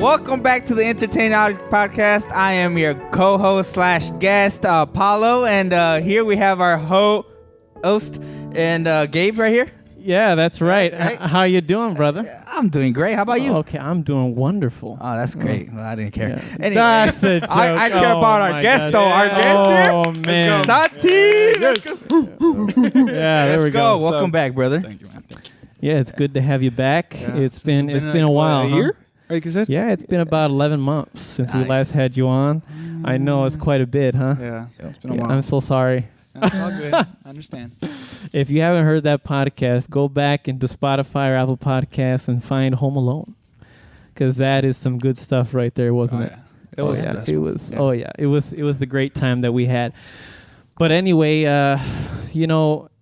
Welcome back to the Entertainology Podcast. I am your co-host / guest, Paulo, and here we have our host and Gabe right here. Yeah, that's right. How you doing, brother? I'm doing great. How about you? Okay, I'm doing wonderful. Oh, that's great. Well, I didn't care. Yeah. Anyway, That's a joke. I care about our guest, though. Our guest here. Oh, man. Sati. Let's go. Yeah, there we go. Welcome back, brother. Thank you, man. Thank you. Yeah, it's good to have you back. Yeah. It's been a while. A year? Like you said? Yeah, it's been about 11 months since we Nice. last had you on. I know it's quite a bit, huh? Yeah. It's been a Yeah, while. I'm so sorry. It's all good. I understand. If you haven't heard that podcast, go back into Spotify or Apple Podcasts and find Home Alone, because that is some good stuff right there, wasn't it? Yeah. It was the best it one. was. Yeah. Oh yeah, it was the great time that we had. But anyway,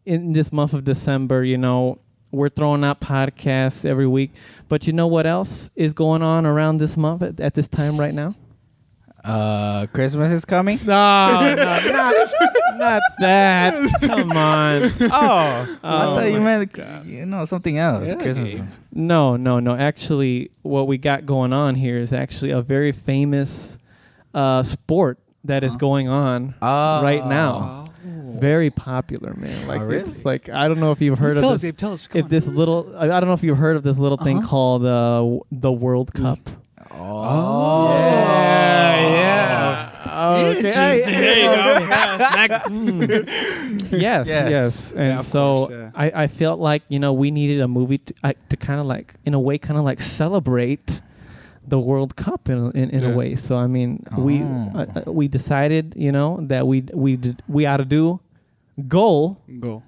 in this month of December, we're throwing out podcasts every week. But you know what else is going on around this month at this time right now? Christmas is coming. No, not that. Come on. I thought you my meant something else. Yeah, Christmas. Gabe. No. Actually, what we got going on here is actually a very famous sport that is going on right now. Very popular, man. Like really? it's like I don't know if you've heard Tell of us, this. Gabe. Tell us. If this little, I don't know if you've heard of this little thing called the World Cup. Oh. Yeah. Okay. Yes. And Yeah, of so course, yeah. I felt like we needed a movie to kind of like in a way kind of like celebrate the World Cup in a way. So I mean we decided that we ought to do Go.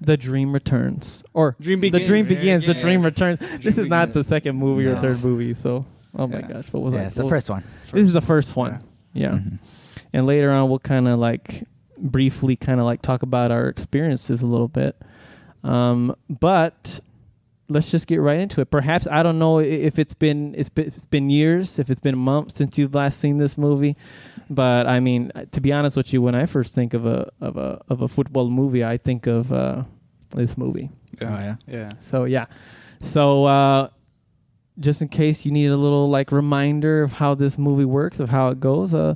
The Dream Returns, or Dream The Begins. Dream Begins. Yeah. The Dream Returns. This is not Begins. the second movie or Yes. third movie. So oh my Yeah. gosh, what was Yeah, that? it's the first one. This is the first one. Yeah. Mhm. And later on, we'll kind of like briefly kind of like talk about our experiences a little bit. But let's just get right into it. Perhaps, I don't know if it's been years, if it's been months since you've last seen this movie. But I mean, to be honest with you, when I first think of a football movie, I think of this movie. Yeah. So yeah. So just in case you need a little like reminder of how this movie works, of how it goes, my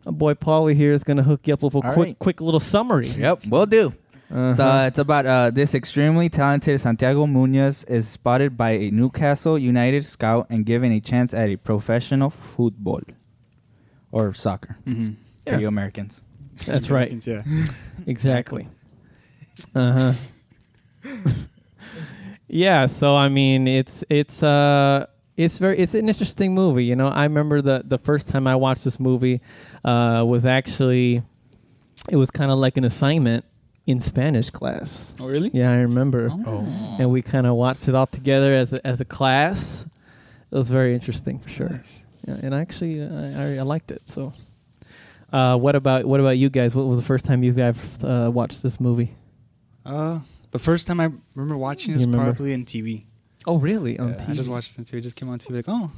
boy Paulo here is gonna hook you up with a quick little summary. Yep, will do. So it's about this extremely talented Santiago Munoz is spotted by a Newcastle United scout and given a chance at a professional football or soccer Mm-hmm. for you Americans. That's right. Yeah. Exactly. Yeah. So I mean, it's an interesting movie. I remember the first time I watched this movie was actually it was kind of like an assignment in Spanish class. Oh, really? Yeah, I remember. Oh. And we kind of watched it all together as a class. It was very interesting for sure. Yeah, and actually, I liked it. So, what about you guys? What was the first time you guys watched this movie? The first time I remember watching You this remember? probably on TV. Oh, really? On Yeah, TV? I just watched it on TV. It just came on TV. Like, oh,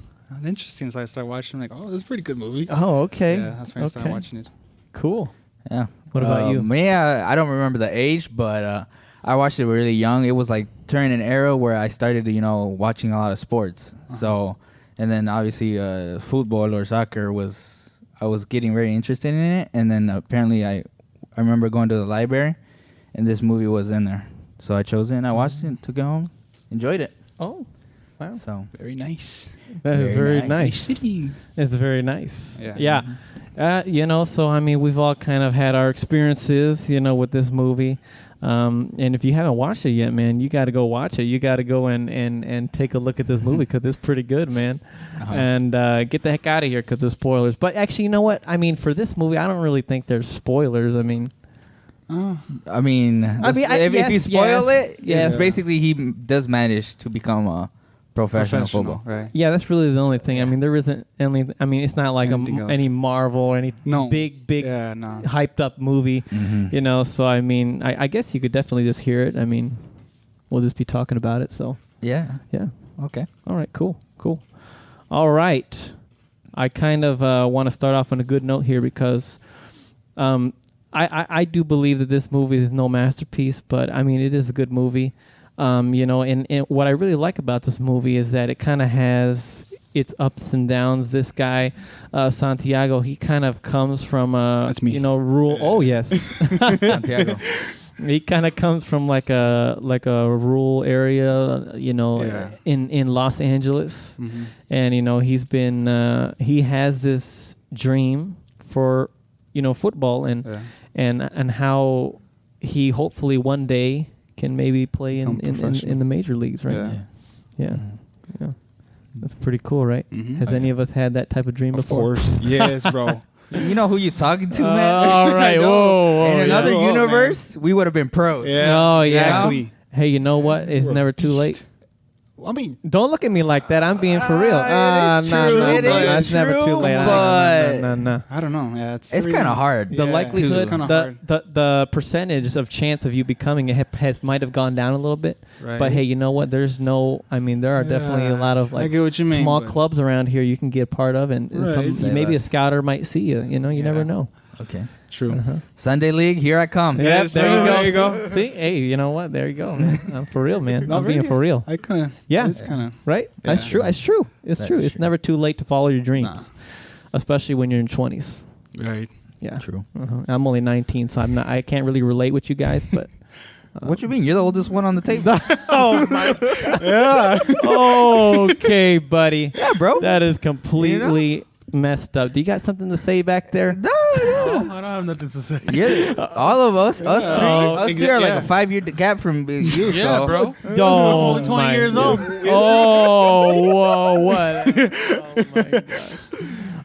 interesting. So I started watching. Like, oh, this is a pretty good movie. Oh, okay. Yeah, that's when I started watching it. Cool. Yeah. What about you? Me, I don't remember the age, but I watched it really young. It was like during an era where I started, watching a lot of sports. So, and then obviously football or soccer I was getting very interested in it. And then apparently I remember going to the library and this movie was in there. So I chose it and I watched it, took it home, enjoyed it. Oh, wow. So Very nice. That is Very very nice. nice. It's very nice. Yeah. Yeah. So I mean, we've all kind of had our experiences, with this movie. And if you haven't watched it yet, man, you got to go watch it. You got to go and take a look at this movie because it's pretty good, man. And get the heck out of here because there's spoilers. But actually, you know what? I mean, for this movie, I don't really think there's spoilers. I mean, if you spoil it, yes. it's basically he does manage to become a professional football. Right. yeah, that's really the only thing. I mean, there isn't any. I mean, it's not like Anything else. any Marvel or any big Yeah, no. hyped up movie. Mhm. So I mean, I guess you could definitely just hear it. I mean, we'll just be talking about it. So Yeah. yeah. Okay. All right. Cool. All right. I kind of want to start off on a good note here because I do believe that this movie is no masterpiece, but I mean, it is a good movie. And what I really like about this movie is that it kind of has its ups and downs. This guy, Santiago, he kind of comes from That's me. rural. Oh yes, Santiago. he kind of comes from like a rural area, in Los Angeles, Mm-hmm. and he's been he has this dream for football and how he hopefully one day can maybe play in the major leagues, right? Yeah. That's pretty cool, right? Mm-hmm. Has any of us had that type of dream before? Of course. Yes, bro. You know who you talking to, man? All right. Whoa. In another yeah. universe, we would have been pros. Oh, yeah. Exactly. Hey, you know what? It's never too late. I mean, Don't look at me like that. I'm being for real. It is true. It is It's never too late. but No. I don't know. Yeah, it's kind of hard. The likelihood, kinda hard. the percentage of chance of you becoming might have gone down a little bit. Right. But hey, you know what? There are definitely a lot of I get what you mean, small but- clubs around here you can get part of, and Right. maybe a scouter might see you. You never know. Okay. True. Uh-huh. Sunday League, here I come. Yeah, Yes, there sir. you go. There you go. See, hey, you know what? There you go, man. I'm for real, man. No, I'm being really. for real. I kind of. Yeah. It's kind of. Right? Yeah. That's true. It's true. It's That true. is It's true. never too late to follow your dreams, especially when you're in 20s. Right. Yeah. True. I'm only 19, so I can't really relate with you guys, but. What you mean? You're the oldest one on the table. Oh my. Yeah. Okay, buddy. Yeah, bro. That is completely messed up. Do you got something to say back there? No. I don't have nothing to say. Yeah, all of us, us three are like a yeah. 5-year gap from you. Yeah, so. bro. Oh, only 20 my years God. old. Oh, whoa, what? Oh my gosh.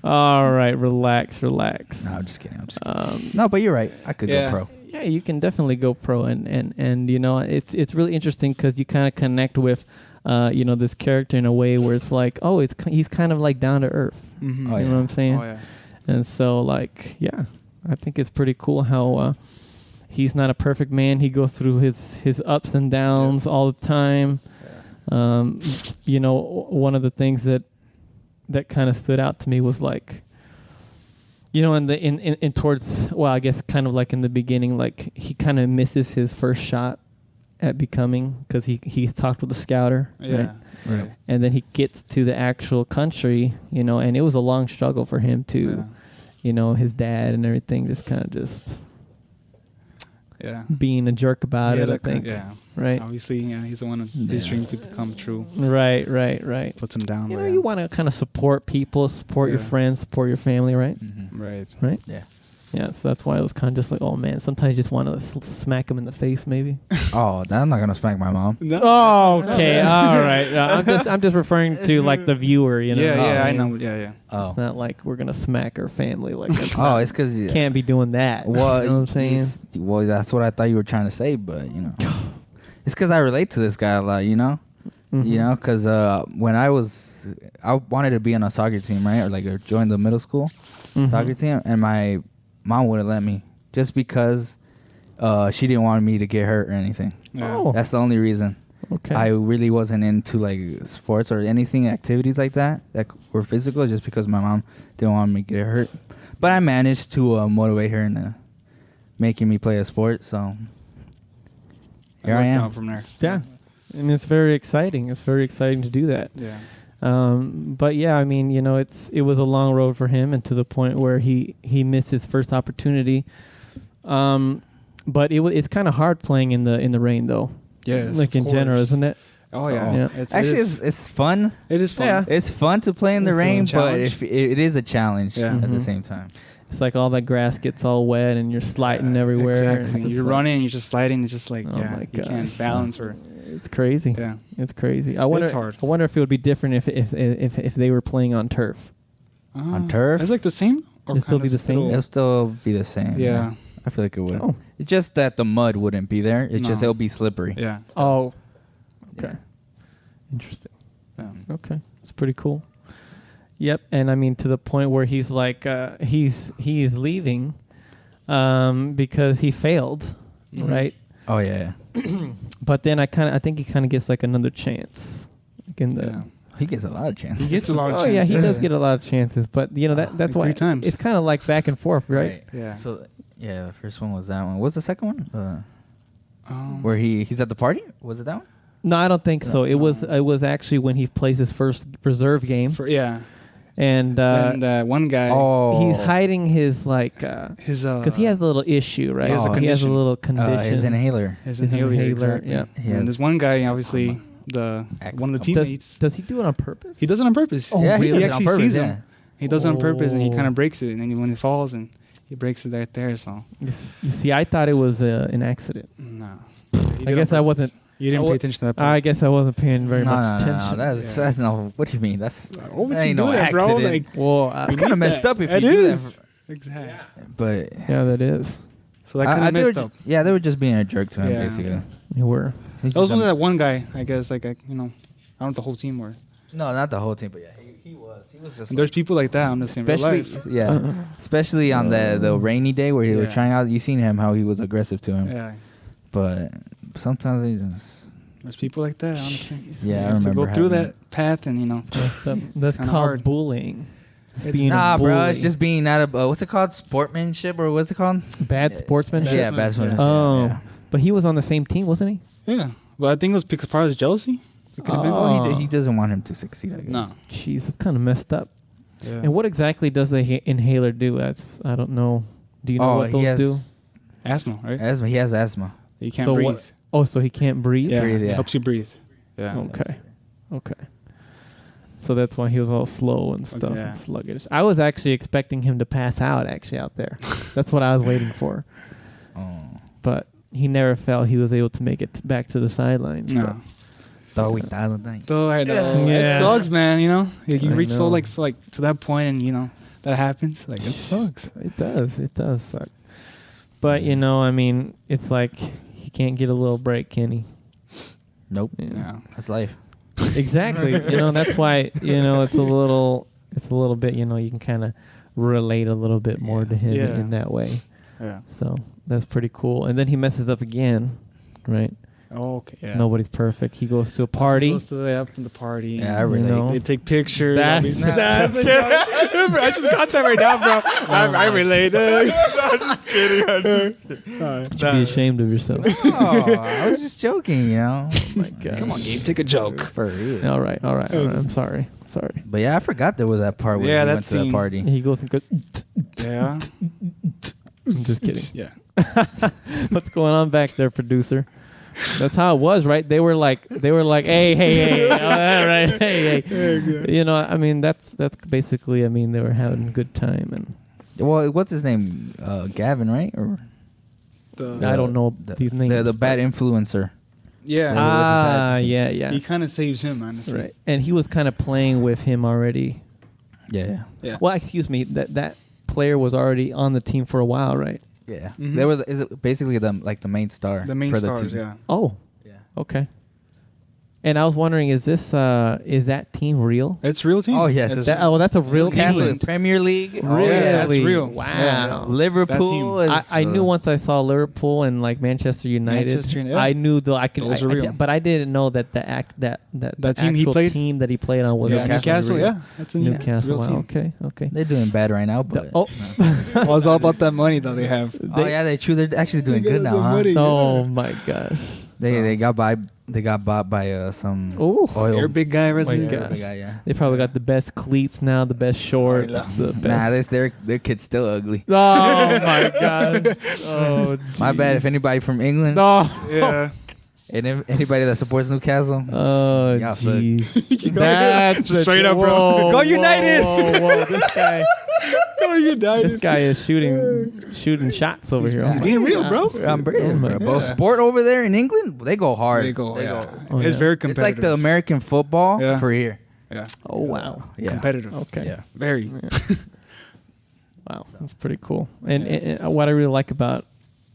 All right, relax. No, I'm just kidding. Um, No, but you're right. I could Yeah. go pro. yeah, you can definitely go pro, and it's really interesting because you kind of connect with, this character in a way where it's like, oh, he's kind of like down to earth. Mm-hmm. Oh, You yeah. know what I'm saying? Oh yeah. And so, like, yeah, I think it's pretty cool how he's not a perfect man. He goes through his ups and downs all the time. One of the things that kind of stood out to me was like, in towards, well, I guess kind of like in the beginning, like he kind of misses his first shot at becoming, because he talked with the scouter, right? Right. And then he gets to the actual country, and it was a long struggle for him to, his dad and everything just kind of Yeah. being a jerk about it, I think. Yeah. Right. Obviously, he's the one his dream to come true. Right. Puts him down. You want to kind of support people, support your Yeah. friends, support your family, right? Mm-hmm. Right. Right? Yeah. Yeah, so that's why it was kind of just like, oh man, sometimes you just want to smack him in the face, maybe. Oh, I'm not gonna smack my mom. No, Oh, okay, all right. I'm just referring to like the viewer, Yeah, I mean, know. Yeah. Oh, It's not like we're gonna smack our family. Like, that's oh, not- it's because can't be doing that. Well, you know what I'm saying? Well, that's what I thought you were trying to say, but it's because I relate to this guy a lot. Mhm. Because when I wanted to be on a soccer team, right, or join the middle school Mhm. soccer team, and my mom wouldn't let me just because she didn't want me to get hurt or anything. Yeah. Oh. That's the only reason. Okay. I really wasn't into like sports or anything, activities like that were physical, just because my mom didn't want me to get hurt. But I managed to motivate her into making me play a sport. So here I worked am. out from there. Yeah, and it's very exciting. It's very exciting to do that. Yeah. But yeah, I mean, it was a long road for him, and to the point where he missed his first opportunity. But it's kind of hard playing in the rain, though. Yes. Like in general, isn't it? Oh yeah. Yeah. Actually, it's fun. it is fun. Yeah. It's fun to play in the It's a rain, but challenge. it is a challenge Yeah. at the Mhm. same time. It's like all that grass gets all wet, and you're sliding everywhere. Exactly. It's just You're like- running, you're just sliding. It's just like Oh my you gosh. can't balance or It's crazy. yeah. It's crazy. I wonder. It's hard. I wonder if it would be different if they were playing on turf. On turf? It's like the same. Or It'd still kind be of the same? It'll still be the same. Yeah. I feel like it would. Oh. It's just that the mud wouldn't be there. It's just No. it'll be slippery. Yeah. Oh. Okay. Yeah. Interesting. Yeah. Okay, it's pretty cool. Yep, and I mean to the point where he's like he's leaving because he failed, Mhm. right? Oh yeah. But then I think he kind of gets like another chance. Like in the Yeah. He gets a lot of chances. He gets a lot of Oh yeah, he chances. does get a lot of chances, but that's Like why 3 times. it's kind of like back and forth, right? Yeah. So the first one was that one. What's the second one? Um, Where he's at the party? Was it that one? No, I don't think so. It was actually when he plays his first reserve game. And one guy, he's hiding his his because he has a little issue, right? He has a little condition. His inhaler. His inhaler. Exactly. Yeah. And there's one guy, obviously, one of the teammates. Does he do it on purpose? He does it on purpose. Oh, yeah, he actually sees him. Yeah. He does it on purpose, and he kind of breaks it. And then when he falls, and he breaks it right there. So you see, I thought it was an accident. No, I guess I wasn't. You didn't pay attention to that part. I guess I wasn't paying very much attention. No, that's no. What do you mean? That ain't no accident, bro. Like, it's kind of messed up if you do that. Exactly. But yeah, that is. So that kind of messed up. Yeah, they were just being a jerk to him, basically. They were. That was only that one guy, I guess. Like, I don't know if the whole team were. No, not the whole team, but yeah, he was. He was just. And there's people like that on the same real life. Yeah, especially on the rainy day where he was trying out. You seen him how he was aggressive to him. Yeah. But sometimes he just. There's people like that, honestly. Yeah, I remember. To go through that path and, that's called hard. Bullying. Bro, it's just being out of, what's it called? Sportsmanship, or what's it called? Bad sportsmanship? Yeah, bad sportsmanship. Oh. Yeah. But he was on the same team, wasn't he? Yeah. But I think it was because part of his jealousy. It could have been. Well, he doesn't want him to succeed, I guess. No. Jeez, it's kind of messed up. Yeah. And what exactly does the inhaler do? I don't know. Do you know what those do? Asthma, right? Asthma. He has asthma. You can't breathe. So he can't breathe? Yeah, it helps you breathe. Yeah. Okay. So that's why he was all slow and stuff and sluggish. I was actually expecting him to pass out out there. That's what I was waiting for. Oh. But he never felt he was able to make it back to the sidelines. No. Though I know. It sucks, man, you reach so to that point and that happens. Like, it sucks. It does suck. But it's like he can't get a little break, can he? Nope. Yeah. That's life. Exactly. That's why, it's a little bit, you can kind of relate a little bit more to him in that way. Yeah. So that's pretty cool. And then he messes up again, right? Oh, okay. Yeah. Nobody's perfect. He goes to a party. He goes to the party. Yeah, I relate. They take pictures. I just got that right now, bro. I relate. I'm just kidding. You should be ashamed of yourself. Oh, I was just joking, Oh my God. Come on, Gabe, take a joke. For real. All right. I'm sorry. But yeah, I forgot there was that part where he went to that party. He goes and goes. Yeah. I'm just kidding. Yeah. What's going on back there, producer? That's how it was, right? They were like, hey, all right, hey. That's basically. They were having a good time and. Well, what's his name? Gavin, right? Or I don't know these names. The bad influencer. Yeah. Yeah. He kind of saves him, honestly. Right, and he was kind of playing with him already. Yeah. Well, excuse me. That player was already on the team for a while, right? Yeah. Mm-hmm. They were is it basically the main star. The main for stars, the team. yeah. Oh. Yeah. Okay. And I was wondering, is that team real? It's real team. Oh yes. That's a real team. Premier League. Really? Yeah, that's real. Wow. Yeah. Liverpool. I knew once I saw Liverpool and Manchester United. I knew though I could. Those are real. But I didn't know that the team he played? team that he played on was Newcastle. Yeah, that's a Newcastle. real team. Okay. They're doing bad right now, but Well, it's all about that money that they have. they're actually doing good now, huh? money. Oh my gosh. They got bought by some Ooh. oil. They're a big guy, My resident. gosh. Big guy, yeah. They probably got the best cleats now, the best shorts, the best. Nah, their kid's still ugly. Oh my god. Oh, My bad if anybody from England. No. Yeah. And anybody that supports Newcastle. Oh y'all suck. jeez. That's straight up, bro. Go United! Whoa, this guy. Go United. This guy is shooting shots over here. Oh my being real, God. bro. I'm brilliant, Oh my bro. God. Sport over there in England, they go hard. They go. Yeah. Oh, It's yeah. very It's competitive. like the American football for here. Yeah. Oh wow. Yeah. Competitive. Okay. Yeah. Very. Wow, that's pretty cool. And what I really like about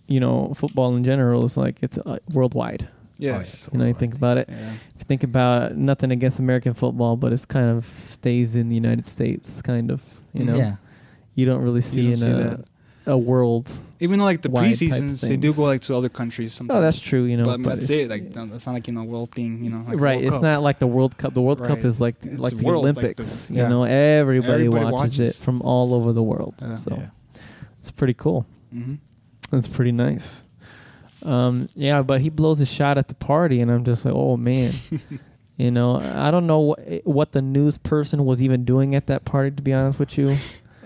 football in general is like it's worldwide. Yeah. You think about it. Yeah. If you think about nothing against American football, but it's kind of stays in the United States, kind of. Yeah. You don't really see a world. Even like the wide type preseasons, they do things. go like to other countries sometimes. Oh, that's true. But but that's it. Like that's not like world thing. Like right. World It's Cup. not like the World Cup. The World Cup Right. is like It's the world, like Olympics. the- yeah. Everybody watches watches. it from all over the world. Yeah. So it's pretty cool. Mm-hmm. That's pretty nice. Yeah, but he blows a shot at the party, and I'm just like, oh man. You know, I don't know what the news person was even doing at that party, to be honest with you.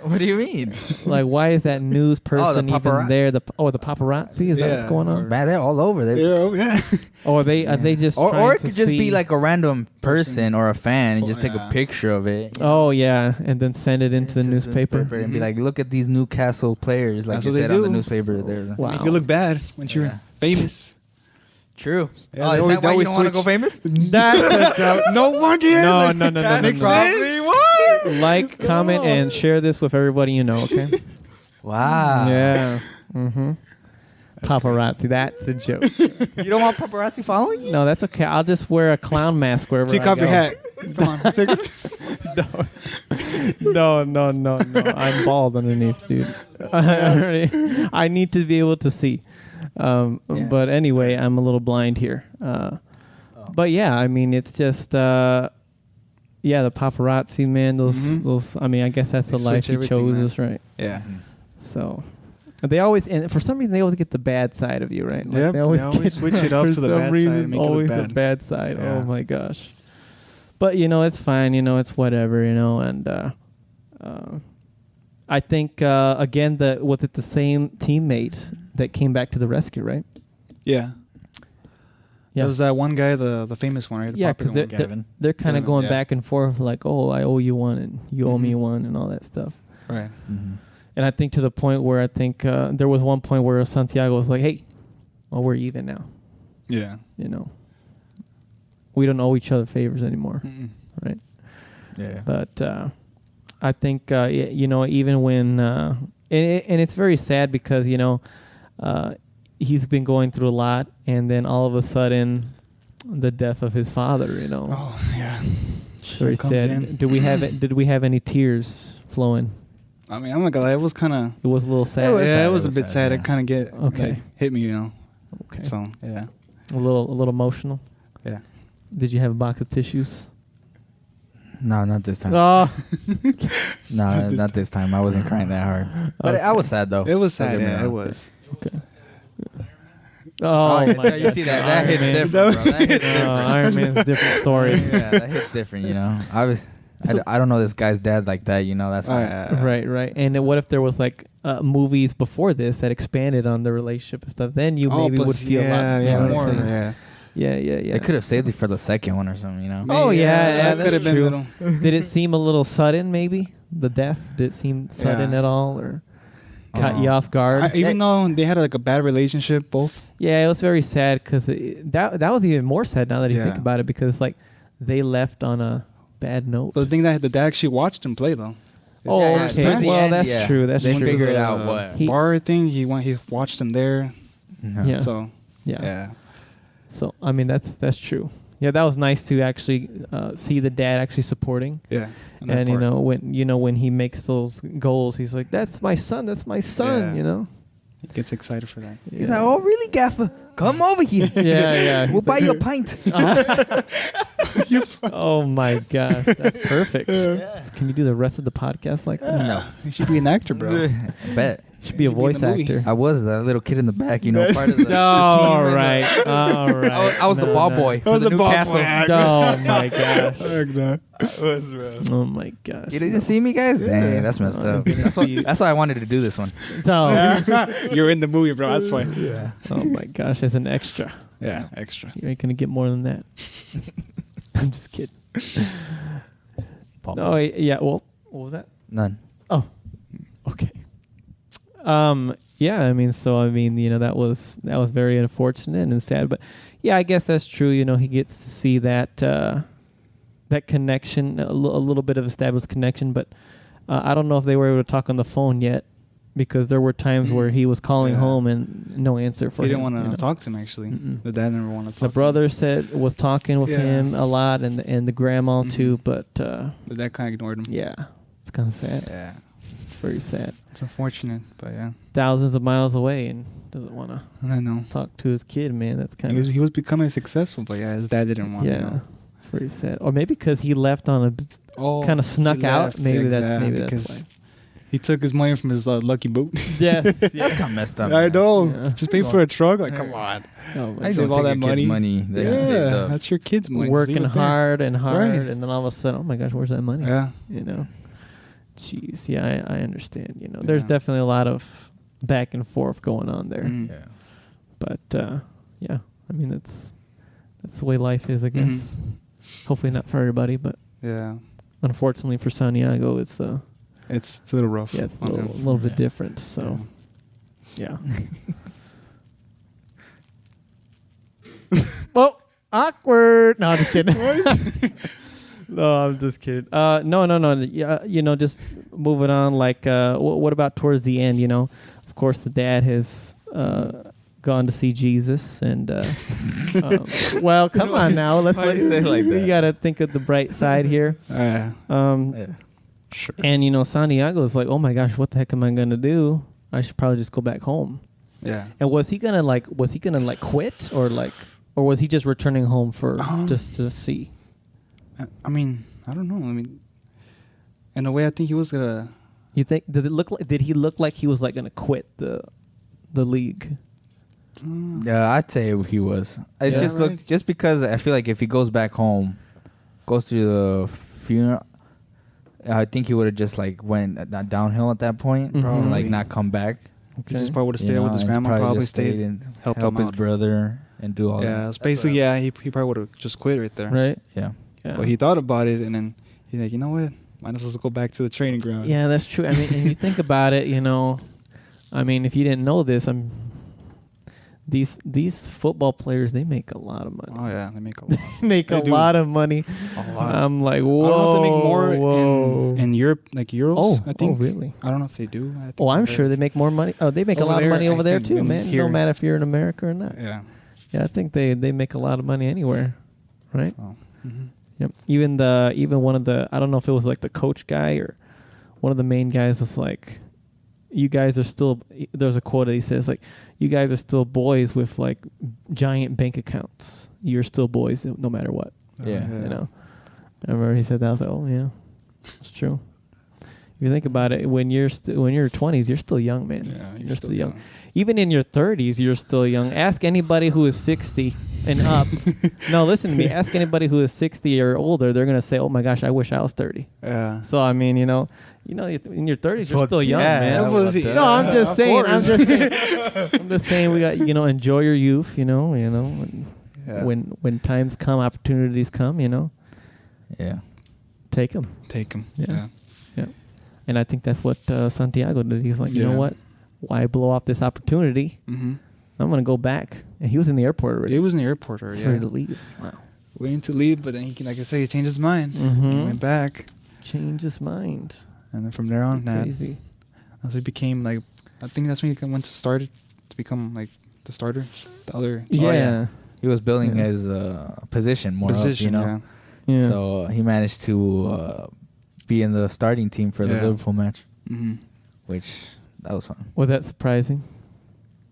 What do you mean? Like, why is that news person even there? The paparazzi? Is that what's going on? Man, they're all over. Yeah. Or are they just or it could just be like a random person or a fan and just take a picture of it. Oh yeah, and then send it into the newspaper and be like, look at these Newcastle players, like you said on the newspaper. Wow. You look bad once you're famous. True. Yeah, is that why you don't want to go famous? That's a joke. No wonder. No. That makes sense. Like, comment, and share this with everybody you know, okay? Wow. Yeah. Mm-hmm. Paparazzi, that's a joke. You don't want paparazzi following you? No, that's okay. I'll just wear a clown mask wherever Take off your hat. Come on. Take it. No. I'm bald underneath, dude. I need to be able to see. But anyway, I'm a little blind here. But yeah, I mean, it's just... the paparazzi, man. Those. I mean, I guess that's the life he chose, right? Yeah. So, they always, and for some reason, they always get the bad side of you, right? Like yep. They always switch it up to the bad side. And make always it look bad. the bad side. Yeah. Oh my gosh. But it's fine. It's whatever. And I think again, was it the same teammate that came back to the rescue, right? Yeah. Yeah. There was that one guy, the famous one, right? The yeah, because they're kind of going back and forth, like, oh, I owe you one, and you owe me one, and all that stuff. Right. Mm-hmm. And I think to the point where I think there was one point where Santiago was like, hey, well, we're even now. Yeah. We don't owe each other favors anymore. Right? Yeah. But I think, even when... and it's very sad because, he's been going through a lot, and then all of a sudden, the death of his father. Oh yeah. So he said, "Did we have any tears flowing?" I mean, I'm not gonna lie. It was a little sad. It was a bit sad. Yeah. It kind of hit me, Okay. So yeah. A little emotional. Yeah. Did you have a box of tissues? No, not this time. Oh. No, not this time. I wasn't crying that hard. But I was sad though. It was sad. Yeah, it was. Okay. Oh, my you see that hits different, bro. That hits different. Iron Man's a different story. Yeah, that hits different, I don't know this guy's dad like that, that's why. Right. And what if there was like movies before this that expanded on the relationship and stuff? Then you maybe would feel a lot more. Yeah. They could have saved it for the second one or something, Oh yeah, that that's true. Did it seem a little sudden? Maybe the death. Did it seem sudden at all, or caught you off guard? Even though they had like a bad relationship, both. Yeah, it was very sad because that was even more sad now that you think about it, because like they left on a bad note. But the thing that the dad actually watched him play though. Okay. Well, that's true. That's they true. figured out what bar thing. He watched him there. No. Yeah. So yeah. So I mean that's true. Yeah, that was nice to actually see the dad actually supporting. Yeah. And when he makes those goals, he's like, "That's my son. That's my son." Yeah. He gets excited for that. He's like, "Oh, really, Gaffer? Come over here. Yeah. We'll buy you a pint." Oh my gosh, that's perfect. Yeah. Can you do the rest of the podcast like that? No, you should be an actor, bro. I bet. Should be a voice actor. I was that little kid in the back, part of the all right. I was the ball boy for the Newcastle. Oh my gosh. Oh my gosh. You didn't see me, guys? Dang, that's messed up. That's why I wanted to do this one. No. You're in the movie, bro. That's why. Yeah. Oh my gosh, as an extra. Yeah, extra. You ain't gonna get more than that. I'm just kidding. Paulo. No, yeah. Well, what was that? None. Oh, okay. Yeah. That was very unfortunate and sad. But yeah, I guess that's true. He gets to see that that connection, a little bit of established connection. But I don't know if they were able to talk on the phone yet, because there were times where he was calling home and no answer for him. He didn't want to talk to him, actually. The dad never wanted to talk to him. The brother was talking with him a lot, and the grandma too, but the dad kind of ignored him. Yeah, it's kind of sad. Yeah. It's very sad. It's unfortunate, but yeah. Thousands of miles away and doesn't want to talk to his kid, man. That's kind of... He was becoming successful, but his dad didn't want to. Yeah, it's very sad. Or maybe because he left on a... kind of snuck out. Maybe that's why. He took his money from his lucky boot. Yes. That's kind of messed up. I know. Yeah. Just pay for a truck. Like, come on. Oh, I Save don't all take that your kid's money. that you saved Yeah, up. that's your kid's money. Just working leave it there. hard and hard, Right. and then all of a sudden, oh my gosh, where's that money? Yeah. You know, jeez, yeah, I understand. You know, there's Yeah. definitely a lot of back and forth going on there, Mm. Yeah. but yeah, I mean that's the way life is, I guess. Hopefully not for everybody, but Yeah. unfortunately for Santiago, it's It's a little rough. yeah, it's a on little, him. little bit different. So yeah. Oh, awkward. No, I'm just kidding. No, I'm just kidding. No. Yeah, you know, just moving on. Like, what about towards the end? You know, of course, the dad has gone to see Jesus, and well, come on now. Let's Why you say it like that? You gotta think of the bright side here. Yeah. Sure. And you know, Santiago is like, oh my gosh, what the heck am I gonna do? I should probably just go back home. Yeah. And was he gonna quit, or was he just returning home for just to see? I mean, I don't know. I mean, in a way, I think he was gonna. You think did he look like he was like gonna quit the league? Yeah, I'd say he was. It Yeah, just looked just because I feel like if he goes back home, goes to the funeral, I think he would have just like went downhill at that point, Mhm. and like Probably. not come back. He just probably would have You stayed with know, his and grandma. Probably just stayed and help help him his out. brother and do all Yeah, that. it's basically, he probably would have just quit right there. Right. Yeah. Yeah. But he thought about it, and then he's like, you know what? Might as well go back to the training ground. Yeah, that's true. I mean, and you think about it, you know, I mean, if you didn't know this, these football players, they make a lot of money. Oh yeah, they make a lot. Make They a do. lot of money. A lot. I'm like, whoa. I don't know if they make more whoa. in Europe, like euros. Oh, I think. oh, really? I don't know if they do. I think Oh, I'm they're- sure they make more money. Oh, they make a Over lot of there, money I over there think, too, than man. here. No matter if you're in America or not. Yeah. Yeah, I think they make a lot of money anywhere, right? So, mhm. Yep. Even one of the, I don't know if it was like the coach guy or one of the main guys was like, you guys are still, there's a quote that he says like, you guys are still boys with like giant bank accounts. You're still boys no matter what. Yeah. You know, I remember he said that. I was like, oh yeah, it's true. If you think about it, when you're 20s, you're still young, man. Yeah, You're still young. Even in your 30s, you're still young. Ask anybody who is 60 and up. No, listen to me. Ask anybody who is 60 or older. They're gonna say, "Oh my gosh, I wish I was 30." Yeah. So I mean, in your 30s, you're Well, still young, yeah, man. that was- No, I'm just of saying. course. I'm just saying. We got enjoy your youth. Yeah. When times come, opportunities come. Yeah. Take them. Take him. Yeah. Yeah. And I think that's what Santiago did. He's like, you know Yeah. what? Why blow off this opportunity? Mm-hmm. I'm gonna go back. And he was in the airport already. He was in the airport already. Ready Yeah. to leave. Wow. Waiting to leave, but then like I said, he changed his mind. Mhm. He went back, Change his mind. and then from there on, Crazy. that's when he became like. I think that's when he went to become like the starter. The other team. Yeah. He was building Yeah. his position more position. up, Yeah. So he managed to be in the starting team for the Yeah. Liverpool match, Yeah. Mm-hmm. which that was fun. Was that surprising?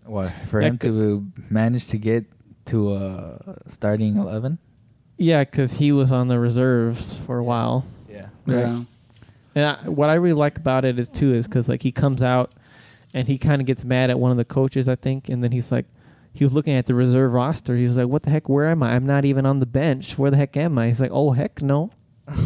What for Yeah, him to manage to get to starting 11? Yeah, because he was on the reserves for a while. Yeah. Yeah. And what I really like about it is because like he comes out and he kind of gets mad at one of the coaches, I think, and then he's like, he was looking at the reserve roster. He's like, "What the heck? Where am I? I'm not even on the bench. Where the heck am I?" He's like, "Oh heck no,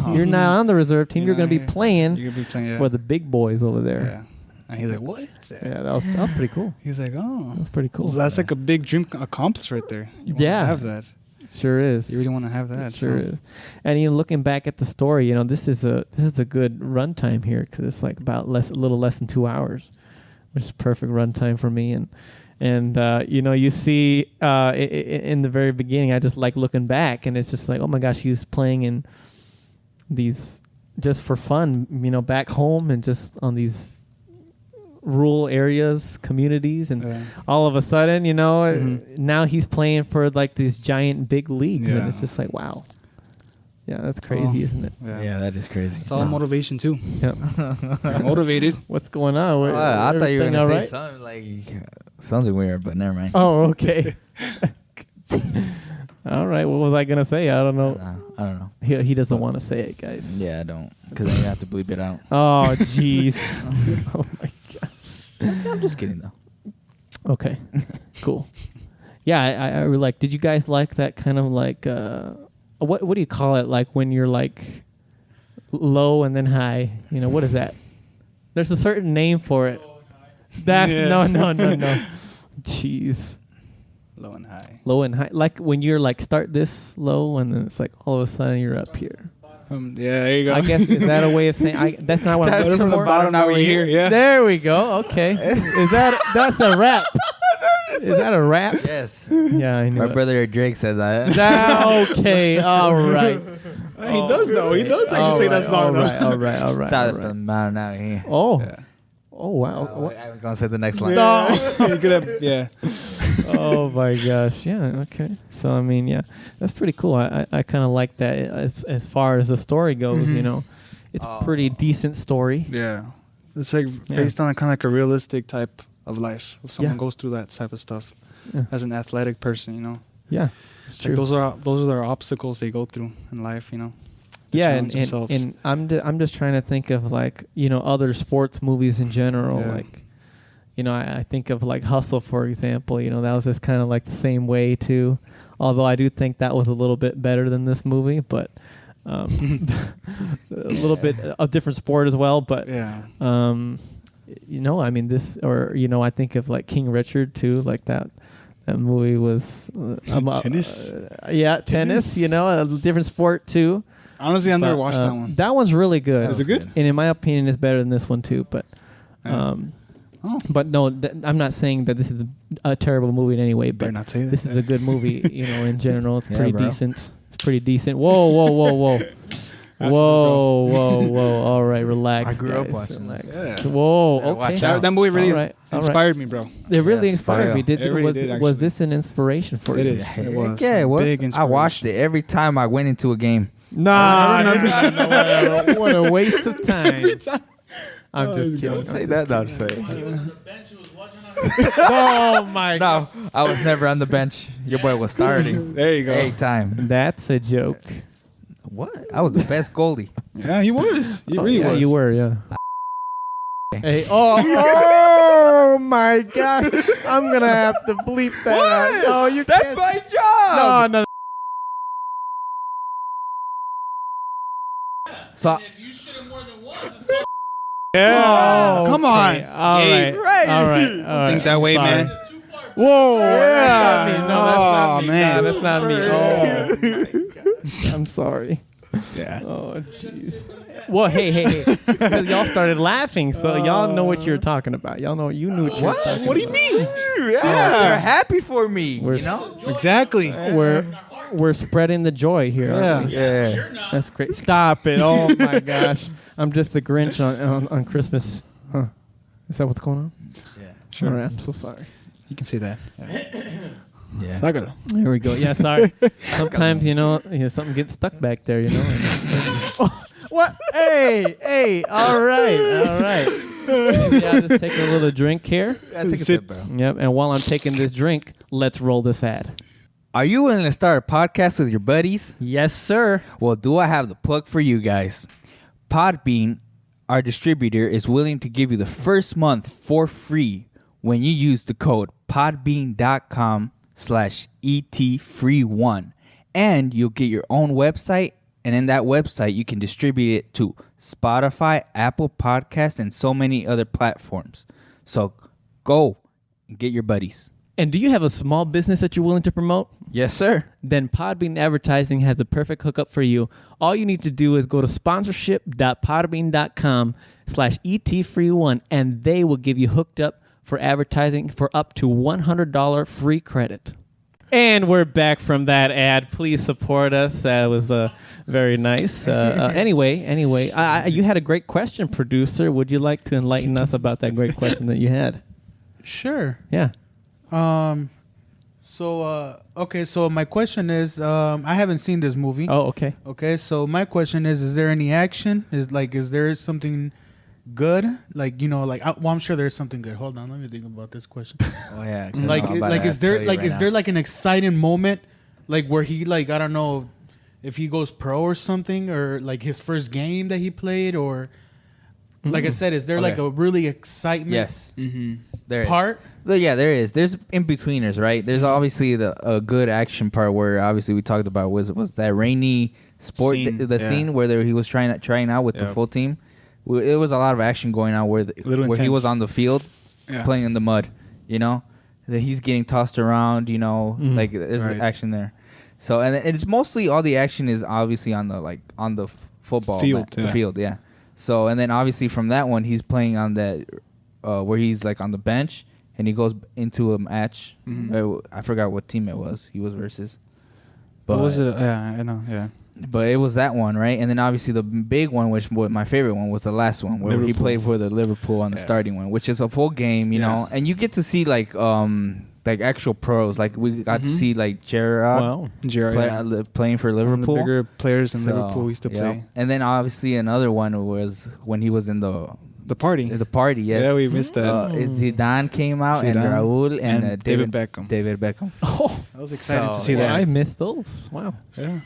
you're not on the reserve team. You're going to be playing You're gonna be playing for the big boys over there." Yeah. And he's like, "What?" Yeah, that was pretty cool. He's like, "Oh, That was pretty cool. well, that's like a big dream accomplished right there. You wanna Yeah. have that. Sure is. You really want to have that. It sure so. is. And looking back at the story, this is a good runtime here because it's like about a little less than 2 hours, which is perfect runtime for me. And you see in the very beginning, I just like looking back, and it's just like, oh my gosh, he was playing in these just for fun, back home and just on these rural areas, communities, and Yeah. all of a sudden, Mhm. now he's playing for like these giant big leagues, and Yeah. it's just like, wow. Yeah, that's It's crazy, all- isn't it? Yeah, that is crazy. It's all Wow. motivation too. Yep. You're motivated. What's going on? Well, I thought you were Everything gonna all say right? something like something weird, but never mind. Oh, okay. All right. What was I gonna say? I don't know. I don't know. He doesn't want to say it, guys. Yeah, I don't, because then you have to bleep it out. Oh, jeez. Oh my gosh. I'm just kidding though. Okay. Cool. Yeah, I really like. Did you guys like that kind of like what do you call it? Like when you're like low and then high. You know, what is that? There's a certain name for it. That's no. Jeez. Low and high. Low and high. Like when you're like start this low and then it's like all of a sudden you're up here. Yeah, there you go. I guess is that a way of saying? That's not what I'm looking from for. the bottom, now we're here. Yeah. There we go. Okay. That's a rap? Is that a rap? Yes. Yeah, I knew My brother Drake said that. Okay. All right. He does though. He does actually say that song. All right. Start from now here. Oh. Yeah. Oh wow. I was gonna say the next line. No. Yeah. Oh my gosh. Yeah. Okay. So I mean, yeah, that's pretty cool. I kind of like that as far as the story goes. You know, it's a pretty decent story. Yeah. It's like based on kind of like a realistic type of life. If someone goes through that type of stuff as an athletic person, you know. Yeah, it's true. Like those are the obstacles they go through in life, you know. Yeah, and I'm just trying to think of like, you know, other sports movies in general. Like, you know, I think of like Hustle, for example. You know, that was just kind of like the same way too. Although I do think that was a little bit better than this movie, but a little bit a different sport as well. But you know, I mean this, or you know, I think of like King Richard too. Like that movie was tennis. Tennis. You know, a different sport too. Honestly, I never watched that one. That one's really good. Is it good? And in my opinion, it's better than this one too. But, but no, I'm not saying that this is a terrible movie in any way. But not say that. This is a good movie. You know, in general, it's pretty decent. It's pretty decent. Whoa. Whoa. All right, relax. I grew up guys. watching Relax. Yeah. Whoa. Okay. Watch out. That movie really All right. inspired me, bro. It really inspired me. It really did, was this an inspiration for you? It is. It was. Yeah, it was. Big I inspiration. watched it every time I went into a game. Nah, what a waste of time. I'm just kidding. Don't say that. No, I'm saying. Oh my god. No, I was never on the bench. Your boy was starting. There you go. Every time. That's a joke. What? I was the best goalie. Yeah, he was. He really was. You were, yeah. Hey, oh my gosh. I'm going to have to bleep that out. No, you That's can't. my job. No. So If you shoot him more than once, it's called Yeah. Come on. Okay. All Gabe. right. All right. Think that way, Sorry. man. it's too far. Whoa. Yeah. That's not me. Oh, No, that's not me. man. Oh, my God. I'm sorry. Yeah. Oh, jeez. Well, hey. Because y'all started laughing, so y'all know what you're talking about. Y'all know you knew what you were talking about. What do you mean? they're happy for me. We're You know? Exactly. We're spreading the joy here. aren't we? Yeah. That's great. Stop it. Oh, my gosh. I'm just the Grinch on Christmas. Huh. Is that what's going on? Yeah. Sure. All right. I'm so sorry. You can say that. Yeah. Sácalo. Here we go. Yeah, sorry. Sometimes, you know, something gets stuck back there, you know. What? Hey. All right. Maybe I'll just take a little drink here. Yeah, take a sip, bro. Yep. And while I'm taking this drink, let's roll this ad. Are you willing to start a podcast with your buddies? Yes, sir. Well, do I have the plug for you guys? Podbean, our distributor, is willing to give you the first month for free when you use the code podbean.com/ETFree1. And you'll get your own website, and in that website, you can distribute it to Spotify, Apple Podcasts, and so many other platforms. So go and get your buddies. And do you have a small business that you're willing to promote? Yes, sir. Then Podbean Advertising has the perfect hookup for you. All you need to do is go to sponsorship.podbean.com/ETFree1, and they will give you hooked up for advertising for up to $100 free credit. And we're back from that ad. Please support us. That was very nice. Anyway, you had a great question, producer. Would you like to enlighten us about that great question that you had? Sure. Yeah. So my question is, I haven't seen this movie. Oh, okay. Okay, so my question is there any action? Is there something good? Like, you know, like, I'm sure there's something good. Hold on, let me think about this question. Oh, yeah. Is there like an exciting moment like where he like I don't know if he goes pro or something, or like his first game that he played, or like I said, is there like a really excitement? Yes. There is. Part? Yeah, there is. There's in-betweeners, right? There's obviously a good action part where obviously we talked about was that rainy sport Scene, scene where he was trying out with the full team. It was a lot of action going on where he was on the field playing in the mud, you know? That he's getting tossed around, you know, like there's action there. So and it's mostly all the action is obviously on the football field, the field, yeah. So and then obviously from that one he's playing on that where he's like on the bench and he goes into a match. I forgot what team it was. He was versus. But was it? Yeah, I know. Yeah. But it was that one, right? And then obviously the big one, which my favorite one, was the last one where he played for the Liverpool on the starting one, which is a full game, you know. And you get to see like actual pros. Like we got to see like Gerrard playing for Liverpool. One of the bigger players in Liverpool used to play. And then obviously another one was when he was in the party. The party, yes. Yeah, we missed that. Zidane came out and Raúl and David Beckham. David Beckham. Oh, I was excited to see that. I missed those. Wow. Yeah.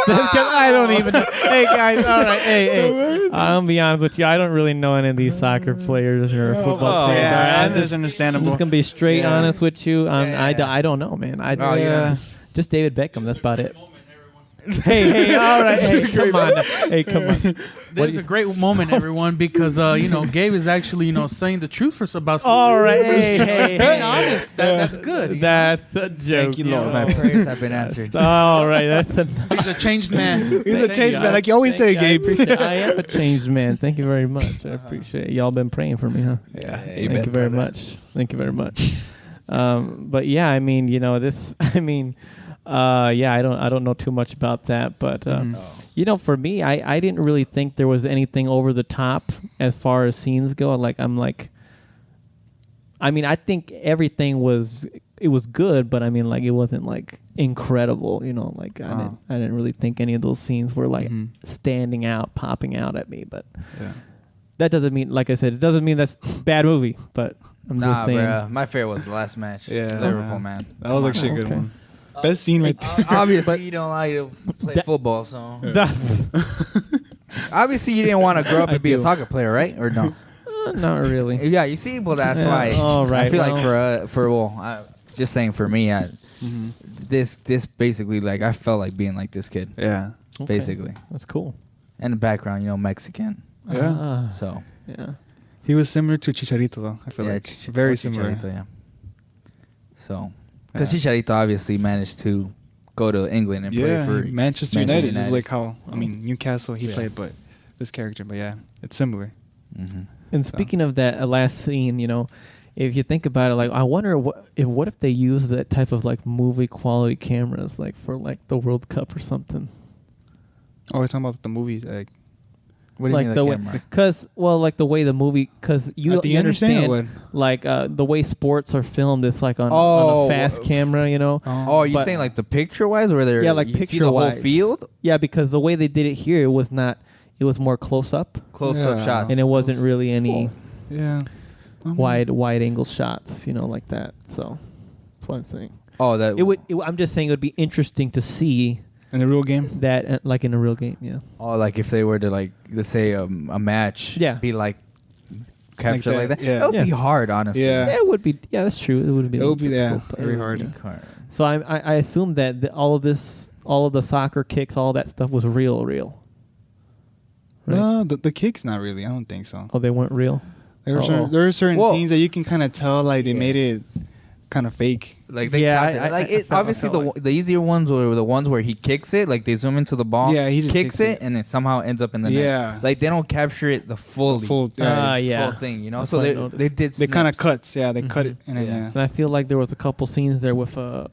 I don't even know. Hey, guys. All right. Hey. I'll be honest with you. I don't really know any of these soccer players or football players. Yeah, I'm that's understandable. I'm just going to be straight honest with you. I don't know, man. Just David Beckham. That's about it. Hey, all right. Hey, come on. Hey, come on. There's a great moment, everyone, because Gabe is actually saying the truth about. All right. Hey. Being honest. That's good. That's a joke. Thank you, Lord. My prayers have been answered. All right. He's a changed man. He's a changed man, like you always say, Gabe. I am a changed man. Thank you very much. I appreciate it. Y'all been praying for me, huh? Yeah. Thank you very much. Thank you very much. But yeah, I mean, this. I mean. I don't know too much about that, but for me, I didn't really think there was anything over the top as far as scenes go. I think everything was good, but it wasn't like incredible, I didn't really think any of those scenes were like standing out, popping out at me, but that doesn't mean, like I said, it doesn't mean that's a bad movie, but I'm just saying. Bruh, my favorite was the last match. Liverpool, man. That was actually a good one. Best scene right there. Obviously, you don't like to play football, so. Obviously, you didn't want to grow up and be a soccer player, right? Or no? Not really. Yeah, you see, well, that's why. All right. I feel like just saying for me, this basically, like, I felt like being like this kid. Yeah. Basically. That's cool. And the background, Mexican. Yeah. So. Yeah. He was similar to Chicharito, though. I feel like very similar. Chicharito, yeah. So. Because Chicharito obviously managed to go to England and play for Manchester United. Just like how, Newcastle he played, but this character, but yeah, it's similar. Mm-hmm. And speaking of that last scene, if you think about it, like I wonder what if they use that type of like movie quality cameras like for like the World Cup or something. Oh, we're talking about the movies, like. What do you mean the camera? Because like the way the movie, because you understand, like the way sports are filmed, it's like on a fast camera, Oh, you're saying like the picture-wise, where they're like you see the whole field? Yeah, because the way they did it here, it was more close-up. Close-up shots. And it wasn't really any wide angle shots, like that. So that's what I'm saying. Oh, that I'm just saying it would be interesting to see. In a real game? That, like in a real game, yeah. Oh, like if they were to, like, let's say a match, be like, captured like that. Yeah. It would be hard, honestly. Yeah, it would be. Yeah, that's true. It would be. Very hard. Yeah. So I assume that all of the soccer kicks, all that stuff was real. Right? No, the kicks not really. I don't think so. Oh, they weren't real? There were certain scenes that you can kind of tell, like, they made it kind of fake. Like they obviously the easier ones were the ones where he kicks it, like they zoom into the ball, he just kicks it, and it somehow ends up in the net. Like they don't capture it the full thing, That's so they kind of cuts, they cut it, and I feel like there was a couple scenes there with a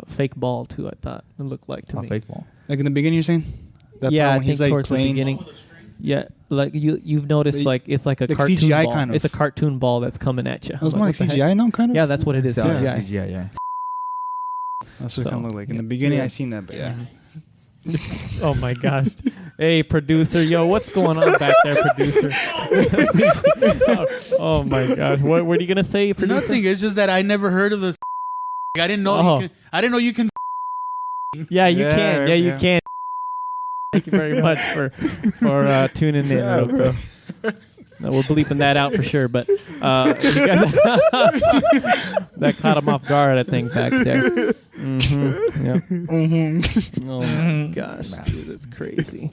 fake ball too. I thought it looked like to me. Fake ball, like in the beginning. You're saying? I think he's like towards the beginning. Yeah, like you've noticed, like it's like a cartoon CGI ball. kind of. It's a cartoon ball that's coming at you. It was more like CGI now, kind of. Yeah, that's what it is. CGI, yeah. That's what it kind of looked like. In the beginning, I seen that, but Oh my gosh. Hey, producer. Yo, what's going on back there, producer? Oh my gosh. What are you going to say, producer? Nothing. It's just that I never heard of this I didn't know. Oh. I didn't know you can. Yeah, you Yeah, can. Yeah, you yeah. can. Thank you very much for tuning in. Real quick. No, we're bleeping that out for sure, but you guys that caught him off guard, I think, back there. Mm-hmm. Yep. Mm-hmm. Oh my gosh, dude, that's crazy.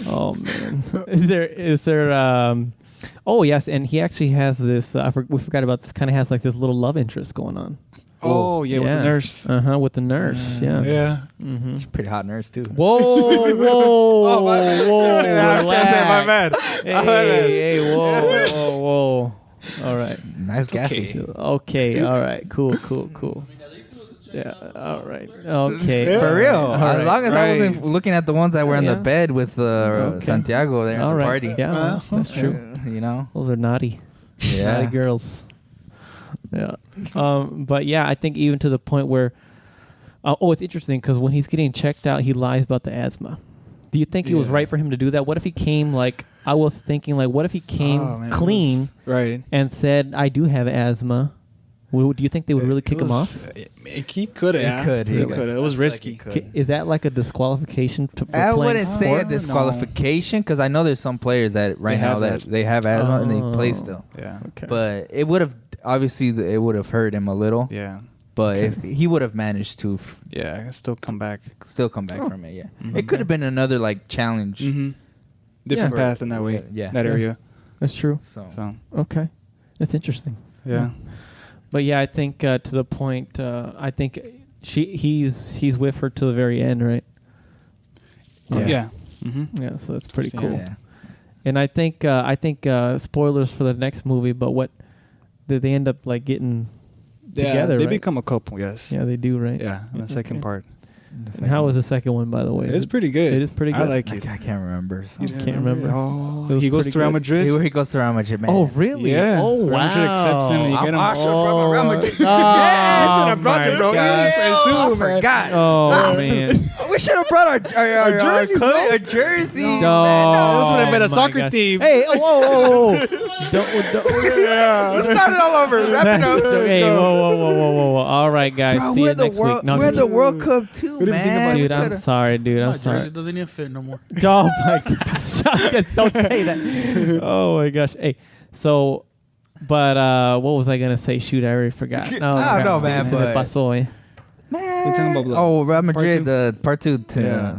Oh man, is there? Oh yes, and he actually has this. We forgot about this. Kind of has like this little love interest going on. Oh, yeah, with the nurse. With the nurse. Yeah. Yeah. Mm-hmm. She's a pretty hot nurse too. Whoa, whoa, whoa! My bad. Hey, whoa! All right. Nice gaffy. Okay. All right. Cool. Yeah. All right. Okay. Yeah. For real. All As right. long as I wasn't looking at the ones that were in the bed with Okay. Santiago there at All the right. party. Yeah, well, that's true. You know? Those are naughty. Yeah. Naughty girls. Yeah. But yeah, I think even to the point where, it's interesting because when he's getting checked out, he lies about the asthma. Do you think it was right for him to do that? What if he came I was thinking what if he came clean right and said, I do have asthma? Do you think they would really kick him off? He could have. He could. He could. It was risky. Is that like a disqualification for I playing wouldn't say a sport? disqualification because I know there's some players that right now that they have asthma and they play still. Yeah. Okay. But it would have obviously it would have hurt him a little. Yeah. But if he would have managed to Yeah. Still come back. from it, yeah. It could have been another challenge. Mm-hmm. Different path in that way. Yeah. That area. That's true. So Okay. That's interesting. Yeah. But yeah, I think to the point, I think he's with her to the very end, right? Yeah. Mm-hmm. Yeah, so that's pretty Same. cool. Yeah. And I think spoilers for the next movie, but what did they end up getting together? They right? become a couple. Yes. Yeah, they do, right? Yeah. In the second part. And how was the second one, by the way? It's pretty good. It is pretty good. I like it. I can't remember. You can't remember? Oh, It was he goes pretty to Real good. Madrid. He goes to Real Madrid, man. Oh, really? Yeah. Oh, Real wow. Madrid accepts him and you get him. I should have brought my Real Madrid. Oh, I should have brought my it, bro. God. I forgot. Oh, man. We should have brought our jerseys, bro. our jerseys. No. man. This would have been a my soccer gosh. team. Hey, whoa. don't. Yeah. Start it all over. Wrap it up. Hey, whoa. All right, guys. Bro, See you we're the next week. No, we're the World Cup too, We didn't think man. about dude, I'm sorry, dude. I'm My sorry. jersey doesn't even fit no more. Oh my gosh! Don't say that. Oh my gosh! Hey, so, but what was I gonna say? Shoot, I already forgot. No, I don't know, man, but- Pasó, eh? Man. We're talking about Real Madrid, two? the part two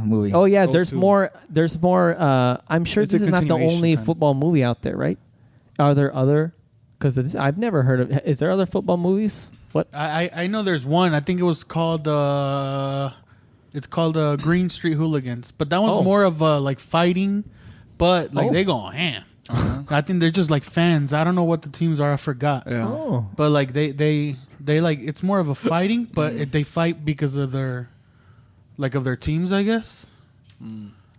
movie. Oh yeah, Go there's to. more. There's more. I'm sure It's this a is not the continuation, only kind of. football movie out there, right? Are there other? Because I've never heard of. Is there other football movies? What? I know there's one. I think it was called it's called Green Street Hooligans, but that one's more of fighting, but they go ham. I think they're just fans. I don't know what the teams are. I forgot. Yeah. Oh. But they it's more of a fighting, but they fight because of their of their teams, I guess.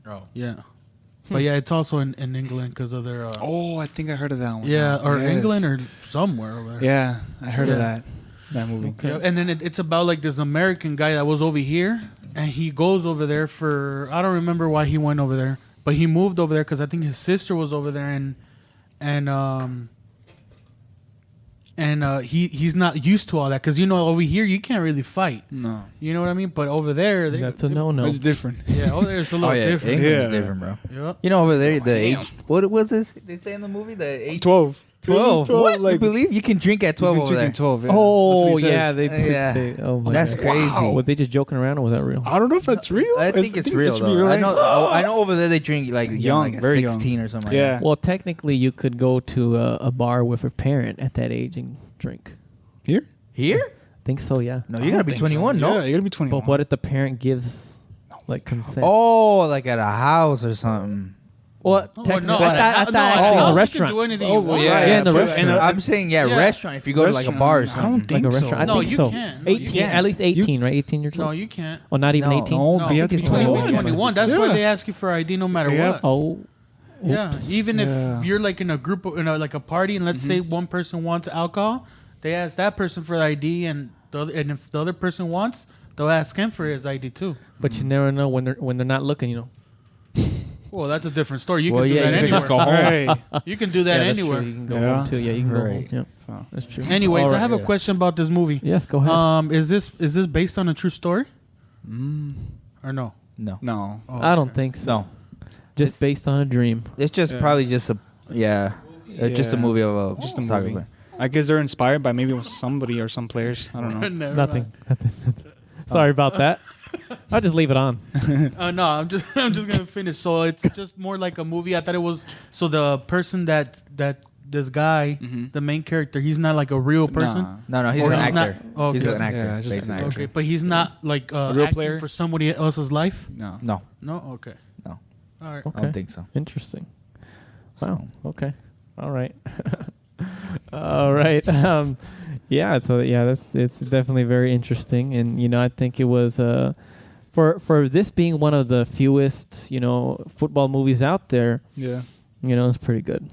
Oh. Yeah. But yeah, it's also in England because of their Oh, I think I heard of that one. yeah, or Yes. England or somewhere over there. Yeah, I heard of Yeah. that movie. Okay. Yeah, and then it's about this American guy that was over here, and he goes over there for I don't remember why he went over there, but he moved over there because I think his sister was over there, and he's not used to all that because over here you can't really fight, No, you know what I mean? But over there, That's a no. it's different. Yeah, over there it's a little different. England's Yeah. different, bro. Yep. You know over there the age. What was this? They say in the movie the age 12. 12. What? Like, you believe you can drink at 12 you over can there? drink 12. Yeah. Oh That's what he yeah, says. they did Yeah. say. Oh my That's God. crazy. Were they just joking around, or was that real? I don't know if that's real. I think it's real it should be though. real, I know. right? I know over there they drink Young, like very 16 or something. Like Yeah. Well, technically, you could go to a bar with a parent at that age and drink. Here? that. Here? Think so? Yeah. No, I you gotta don't be think so. 21. No. Yeah, you gotta be 21. But what if the parent gives consent? Oh, like at a house or something. Well, Oh, technically, no, I thought no, actually in you a can restaurant. do anything Oh, you well, want. Yeah, in the for- restaurant. and, I'm saying Yeah. restaurant. If you go to like a bar or Restaurant, I something. don't think Like a so. restaurant. I No, think you so. can't. No, you 18, can't. at least 18, right? 18 years No, old. you can't. Oh, not even No. 18. No, No, but you have to it's be 21. 21. 21. That's why Yeah. they ask you for ID no matter Yeah. what. Oh, Yeah, even if Yeah. you're in a group, like a party, and let's say one person wants alcohol, they ask that person for the ID, and if the other person wants, they'll ask him for his ID too. but you never know when they're not looking. Well, that's a different story. You Well, can do yeah, that you can anywhere. just go home. Right. You can do that that's anywhere. true. You can go Yeah. home too. Yeah, you can go Right. home. Yeah, So, that's true. Anyways, All I right, have a yeah. question about this movie. Yes, go ahead. Is this based on a true story or no? No. no. Oh, I don't okay. think so. No. Just It's- based on a dream. It's just Yeah. probably just a just a Yeah. movie of a Just a soccer movie. player. I guess they're inspired by maybe somebody or some players. I don't know. Never Nothing. mind. Sorry about that. I'll just leave it on. No, I'm just gonna finish. So it's just more like a movie. I thought it was. So the person that this guy, Mhm. the main character, he's not like a real person. Nah. No, he's Or an he's not- actor. oh, He's okay. an actor. Yeah, just an basically. actor. Okay, but he's not like real acting player? for somebody else's life. No. No, No. Okay. No. All right. I Okay. don't think so. Interesting. Wow. Okay. All right. All right. Yeah. So yeah, it's definitely very interesting, and I think it was for this being one of the fewest football movies out there, Yeah. it's pretty good.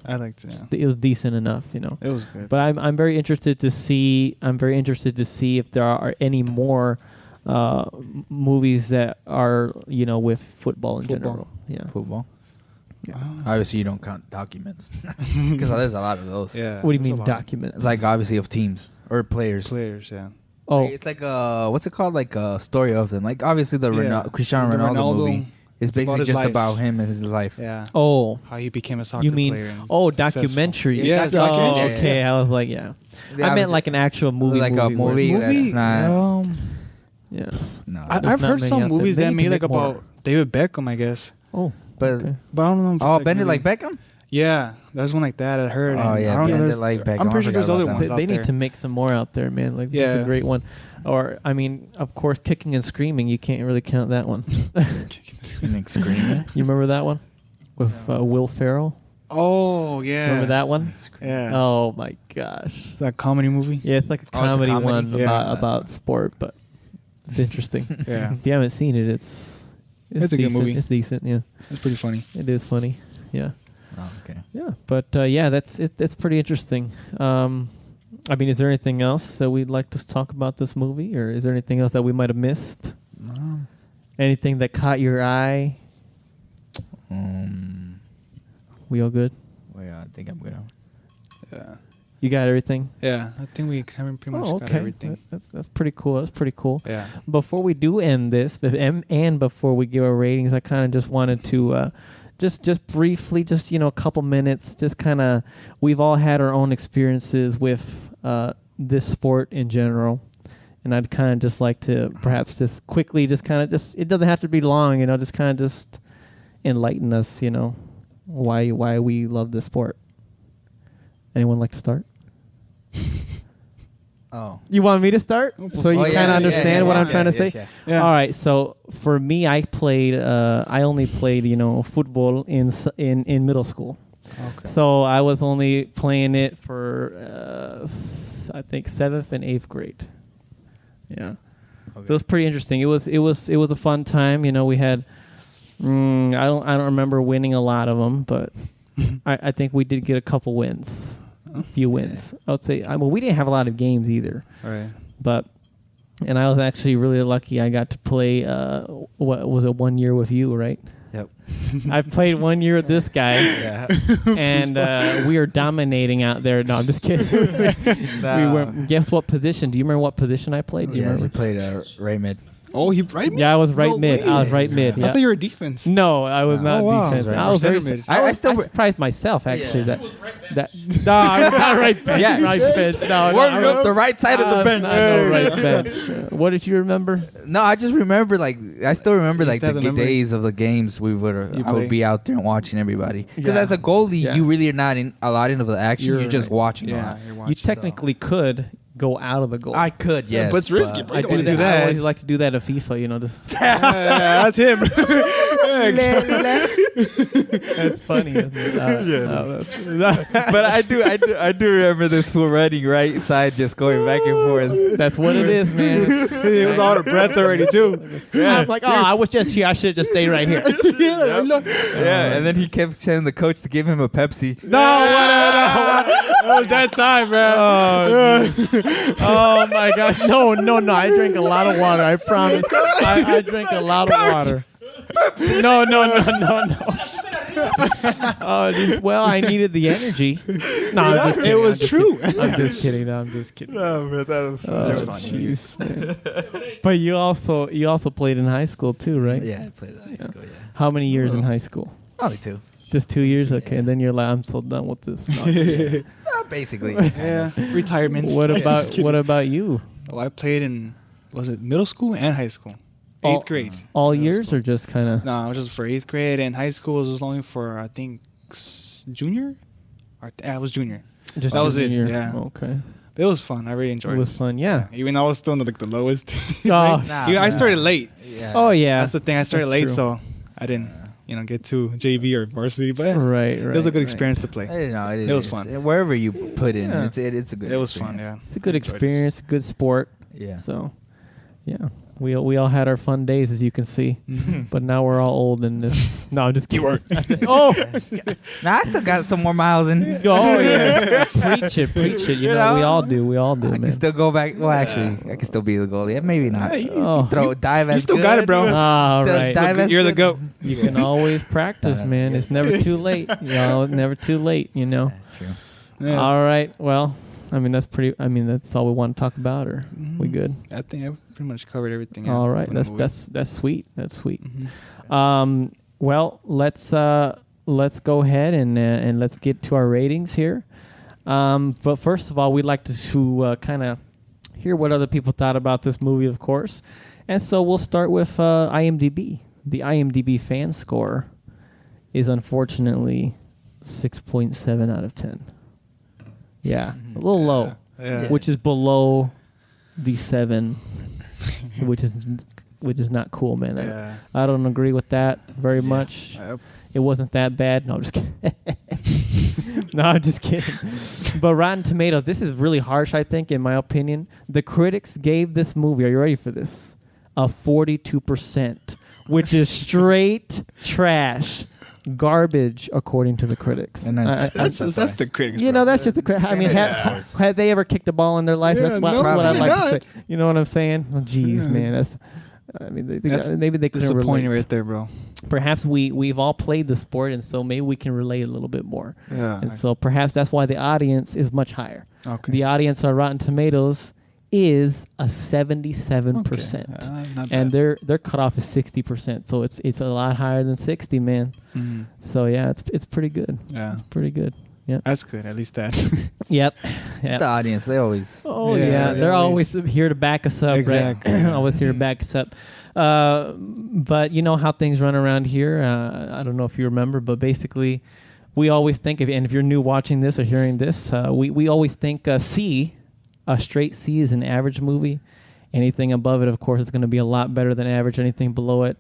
I liked it. Yeah. It was decent enough. It was good. But I'm very interested to see. If there are any more movies that are with football in Football. general. Yeah. Football. Yeah. Obviously, you don't count documents because there's a lot of those. Yeah. What do you there's a mean lot. documents? It's like obviously of teams or players. Players, yeah. Oh, Like, it's like what's it called? Like a story of them. Like obviously the Yeah. Cristiano The Ronaldo movie is it's about basically his just life. about him and his life. Yeah. oh. How he became a soccer You mean player. and successful. documentary? Yeah, it's Oh, documentary. okay. Yeah. I was like, yeah. I meant like an actual movie. Like a where- movie that's not. Yeah. No, I, There's I've not heard many some out there. movies They that need to made like make more. about David Beckham, I guess. Oh, but okay. But I don't know. If oh, it's Bend It really- Like Beckham. Yeah, there's one like that I heard. Oh, and yeah, I don't know. Bend It there's- Like Beckham. I'm I pretty sure forgot there's other about ones that. They out need there. to make some more out there, man. Like this is Yeah. a great one. Or I mean, of course, Kicking and Screaming. You can't really count that one. Like screaming. You remember that one with Will Ferrell? Oh yeah. Remember that one? Yeah. Oh my gosh. That comedy movie. Yeah, it's like a Oh, it's a comedy, comedy? one Yeah. about sport, but it's interesting. Yeah. If you haven't seen it, it's It's a good decent. movie. It's decent. Yeah, It's pretty funny. it is funny. Yeah. Oh, okay. Yeah, but yeah, that's it. That's pretty interesting. I mean, is there anything else that we'd like to talk about this movie, or is there anything else that we might have missed? No. Anything that caught your eye? We all good? Well, yeah, I think I'm gonna. Yeah. You got everything? Yeah. I think we haven't pretty much Oh, got okay. everything. That's pretty cool. That's pretty cool. Yeah. Before we do end this, and before we give our ratings, I kind of just wanted to just briefly, just a couple minutes, just kind of, we've all had our own experiences with this sport in general, and I'd kind of just like to perhaps just quickly, just kind of just, it doesn't have to be long, just kind of just enlighten us, why we love this sport. Anyone like to start? Oh. You want me to start? So you Oh, yeah, kind of yeah, understand what yeah, I'm trying to yeah, say? Yeah. All right. So for me, I only played, football in middle school. Okay. So I was only playing it for, I think 7th and 8th grade. Yeah. So it was pretty interesting. It was a fun time. We had, I don't remember winning a lot of them, but I think we did get a couple wins. A few wins. I would say. We didn't have a lot of games either. All right. And I was actually really lucky. I got to play. What was it? 1 year with you, right? Yep. I played 1 year with this guy, Yeah. and we were dominating out there. No, I'm just kidding. We were. Guess what position? Do you remember what position I played? Do you Yeah, remember? you played right mid. Oh, he right mid? Yeah, I was right No mid. way. I was right mid. Yeah. I thought you were defense. No, I was not Oh, wow. defense. Right. I was very. Center mid. I still surprised myself actually Yeah. that. No, I was not right bench. Yeah. Right bench. No, Warming no, up the right side of the bench. No, right bench. What did you remember? No, I just remember I still remember You like still the have the memory? days of the games I You would play? be out there and watching everybody. Because Yeah. as a goalie, Yeah. you really are not in a lot into the action. You're just watching. a Yeah, lot. you're You watching. technically could go out of the goal. I could, yes. but it's risky, bro. I You don't do wanna that. I do always like to do that in FIFA. Just Yeah, that's him. that's funny. Isn't it? But I do remember this fool running right side, just going back and forth. That's what it is, man. He was out of breath already too. I'm like, I was just here. I should just stay right here. Yeah, and then he kept telling the coach to give him a Pepsi. No, that was that time, man. Oh my gosh. No. I drank a lot of water. I promise. I drank a lot of water. No. Oh, well, I needed the energy. No, I'm just kidding. It was true. I'm just kidding. No, I'm just kidding. No, man, that was funny. Oh, jeez, man. But you also played in high school too, right? Yeah, I played in high school. Yeah, How many years in high school? only 2. Just 2 years? Okay, Yeah. and then you're like, I'm so done with this. Basically. Yeah, retirement. What Just about kidding. what about you? Oh, I played in, was it middle school and high school? All- 8th grade. All Middle years school. or just kind of? No, it was just for 8th grade, and high school was just only for, I think, junior? It was junior. Just that was it, junior? yeah. Okay. It was fun. I really enjoyed it. It was fun, yeah. Even though I was still in the lowest. Oh. Nah, I started late. Yeah. Oh, yeah. That's the thing. I started That's late, true. so I didn't, get to JV or varsity. But Right. it was a good experience to play. It It was is. fun. Wherever you put in, Yeah. it's a good. It was fun. experience. Yeah. It's a good Enjoyed it. experience, good sport. Yeah. So, yeah. We all had our fun days, as you can see. Mhm. But now we're all old and it's... No, I'm just kidding. were. Oh! Now I still got some more miles in. Oh, yeah. Preach it. You know, we all do, I man. can still go back. Well, actually, I can still be the goalie. Yeah, maybe not. Oh. Dive as You still got it, good. bro. All Still right. dive as You're the good. GOAT. You can always practice, man. It's never too late. It's never too late, you know. True. Yeah. All right. Well, that's all we want to talk about, or we good? I think I pretty much covered everything. yeah, All right. in the movie. That's sweet. That's sweet. Mhm. Well, let's go ahead and let's get to our ratings here. But first of all, we'd like to kind of hear what other people thought about this movie, of course. And so we'll start with IMDb. The IMDb fan score is unfortunately 6.7 out of 10. Yeah, a little low, Yeah. which is below the 7, which is not cool, man. Yeah. I don't agree with that very much. Yep. It wasn't that bad. No, I'm just kidding. No, I'm just kidding. But Rotten Tomatoes, this is really harsh, I think, in my opinion. The critics gave this movie, are you ready for this? A 42%, which is straight trash. Garbage, according to the critics. And that's That's the critics. You know, that's just the critics. I mean, Yeah. have they ever kicked a ball in their life? Yeah, That's what, no, that's what I'd like probably to say. You know what I'm saying? Oh, jeez, Yeah. man. That's Maybe they couldn't relate. disappointing right there, bro. Perhaps we've all played the sport, and so maybe we can relate a little bit more. Yeah. And so perhaps that's why the audience is much higher. Okay. The audience on Rotten Tomatoes is a 77%, Not and bad. their cutoff is 60%. So it's a lot higher than 60, man. Mhm. So yeah, it's pretty good. Yeah. It's pretty good. Yeah. That's good. At least that. Yep. The audience, they always. Oh Yeah, yeah, they they're always- always here to back us up, Exactly. right? Always here to back us up. But you know how things run around here. I don't know if you remember, but basically, we always think of, and if you're new watching this or hearing this, we always think a straight C is an average movie. Anything above it, of course, is going to be a lot better than average. Anything below it,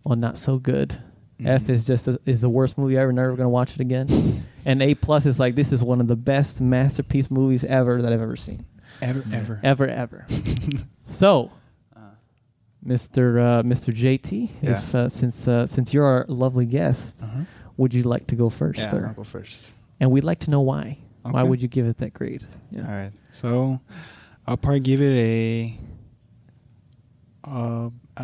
well, not so good. F is just is the worst movie ever. Never going to watch it again. And A plus is like, this is one of the best masterpiece movies ever that I've ever seen. Ever. So, Mr. JT, Yeah. if since you're our lovely guest, Uh-huh. would you like to go first, Yeah, sir? I'll go first. And we'd like to know why. Why Okay. would you give it that grade? Yeah. All right. So, I'll probably give it a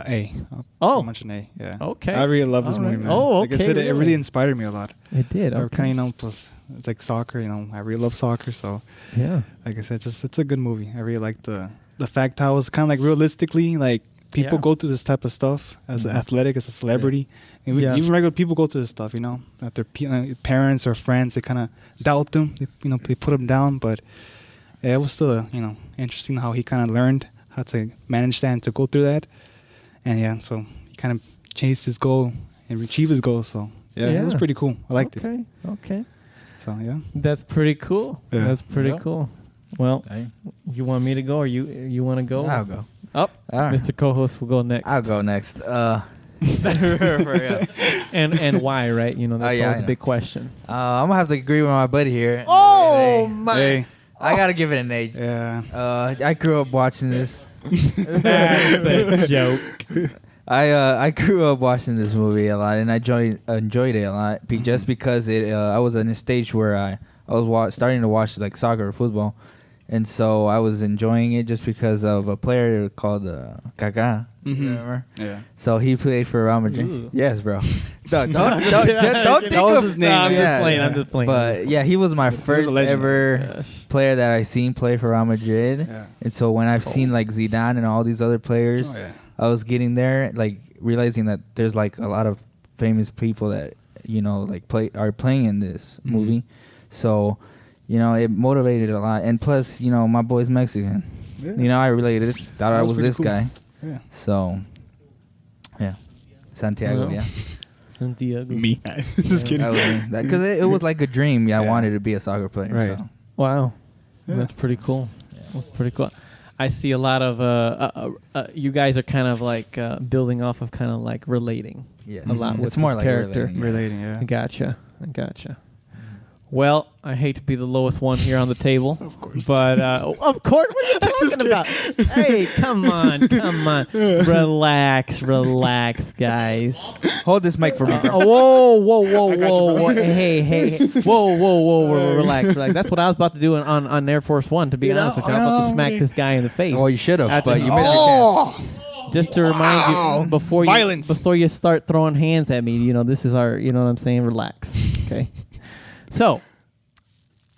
A. Oh. Pretty much an A. Yeah. Okay. I really love this All movie, right. man. Oh, Like I okay, said, it really? really inspired me a lot. It did. I Okay. kind of, plus it's like soccer. I really love soccer. So, Yeah. like I said, just it's a good movie. I really like the fact how it's kind of like realistically like people Yeah. go through this type of stuff as an athletic, as a celebrity, and Yeah. even regular people go through this stuff. That their parents or friends, they kind of doubt them. They put them down, but yeah, it was still interesting how he kind of learned how to manage that and to go through that, and yeah, so he kind of chased his goal and achieved his goal. So yeah, it was Yeah. pretty cool. I liked it. Okay. So yeah. That's pretty cool. Yeah. That's pretty Yeah. cool. Well, Hey, you want me to go, or you want to go? I'll go. Up. All right. Mr. Co-host will go next. I'll go next. And why, right? That's yeah, always I a know. big question. I'm gonna have to agree with my buddy here. Oh, Hey, Hey, I gotta give it an A. yeah. I grew up watching this. That's a joke. I grew up watching this movie a lot, and I enjoyed it a lot. Just because I was in a stage where I was starting to watch like soccer or football, And so I was enjoying it just because of a player called Kaká. Remember? Yeah. So he played for Real Madrid. Ooh. Yes, bro. don't think That was of his name. No, I'm just playing. I'm just playing. But yeah, he was my first legend. ever Gosh. player that I seen play for Real Madrid. Yeah. And so when I've seen like Zidane and all these other players, Oh, yeah. I was getting there, like realizing that there's like a lot of famous people that like are playing in this movie. So, it motivated a lot. And plus, my boy's Mexican. Yeah. I related. Thought I was pretty this cool. guy. Yeah. So, yeah, Santiago. Well, Yeah, Santiago. Me. Just kidding. Because it was like a dream. Yeah, I Yeah. wanted to be a soccer player. Right. So. Wow, Yeah. that's pretty cool. That's pretty cool. I see a lot of you guys are kind of like building off of kind of like relating. Yes. A lot with It's more this like character. relating, Relating, yeah. I gotcha. Well, I hate to be the lowest one here on the table. Of course. But, of course, what are you talking about? Hey, come on. Relax, guys. Hold this mic for me, bro. Whoa. Hey. Whoa. Relax. That's what I was about to do on Air Force One, to be honest with you. I was about to smack this guy in the face. Well, you should have, After but he- you missed your chance. Just to remind you, before you start throwing hands at me, this is our, you know what I'm saying? Relax, okay? So,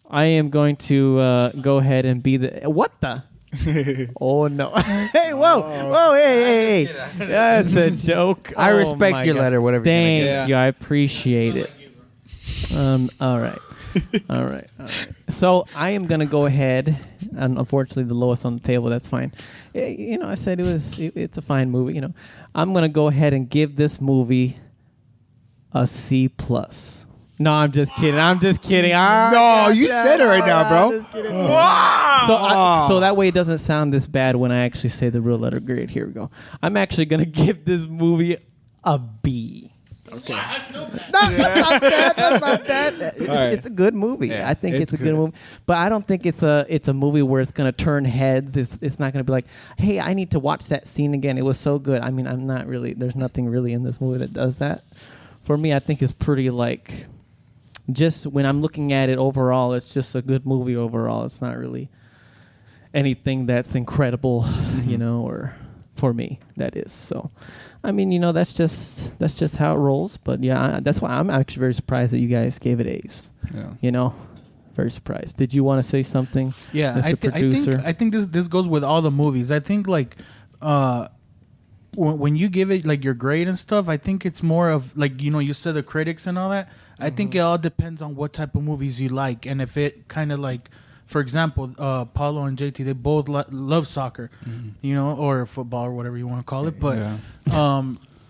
I am going to go ahead and be the... What the? Oh, no. Hey, whoa, hey. That's a joke. I Oh, respect my your God. letter, whatever you're gonna Thank get. you. I appreciate it. All right. All right. So I am going to go ahead, and unfortunately the lowest on the table, that's fine. I said it's a fine movie, I'm going to go ahead and give this movie a C+. No, I'm just kidding. No, you said it right now, bro. So that way it doesn't sound this bad when I actually say the real letter grade. Here we go. I'm actually going to give this movie a B. Okay. That's no bad. That's not bad. It's a good movie. Yeah, I think it's a good good. movie, but I don't think it's a movie where it's gonna turn heads. It's not gonna be like, hey, I need to watch that scene again. It was so good. I mean, I'm not really. There's nothing really in this movie that does that. For me, I think it's pretty like, just when I'm looking at it overall, it's just a good movie overall. It's not really anything that's incredible, or for me that is. So, I mean, that's just how it rolls. But yeah, that's why I'm actually very surprised that you guys gave it A's. Yeah. Very surprised. Did you want to say something? Yeah, Mr. Producer? I think this goes with all the movies. I think like when you give it like your grade and stuff, I think it's more of like you said the critics and all that. I think it all depends on what type of movies you like, and if it kind of like, for example, Paulo and JT, they both love soccer, or football or whatever you want to call it. But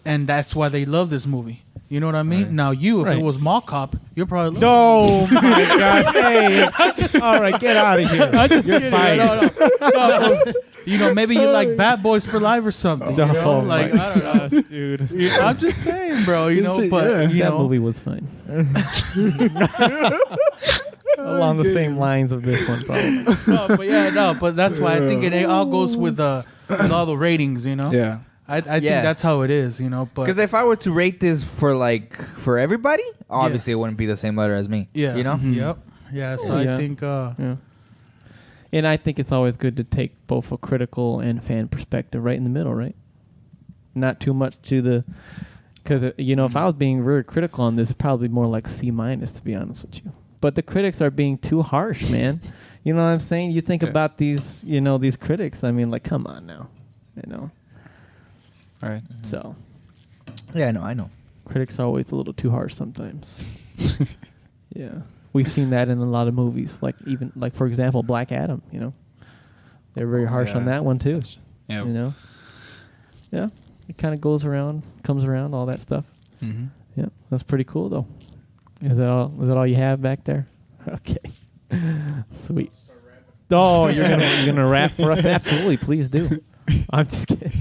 and that's why they love this movie. You know what I mean? Right. Now if Right. it was Mall Cop, you're probably Oh my God! Hey, all right, get out of here. You're fired. No, maybe you like Bad Boys for Life or something. No, you know? Like my I don't know. gosh, dude. I'm just saying, bro. But That movie was fine. Along the same lines of this one, probably. but that's why I think it all goes with all the ratings. Yeah. I think that's how it is. But Because if I were to rate this for everybody, obviously it wouldn't be the same letter as me. yeah, yep, yeah. So Yeah. I think Yeah. And I think it's always good to take both a critical and fan perspective right in the middle, right? Not too much to the... Because, if I was being really critical on this, it's probably more like C-, to be honest with you. But the critics are being too harsh, man. You know what I'm saying? You think about these, these critics. I mean, like, come on now. All right. So, Yeah, I know. critics are always a little too harsh sometimes. Yeah. We've seen that in a lot of movies. Like, for example, Black Adam, They're very harsh on that one, too. Yeah. Yeah. It kind of comes around, all that stuff. Mm-hmm. Yeah. That's pretty cool, though. Is that all you have back there? Okay. Sweet. Oh, you're gonna rap for us? Absolutely, please do. I'm just kidding.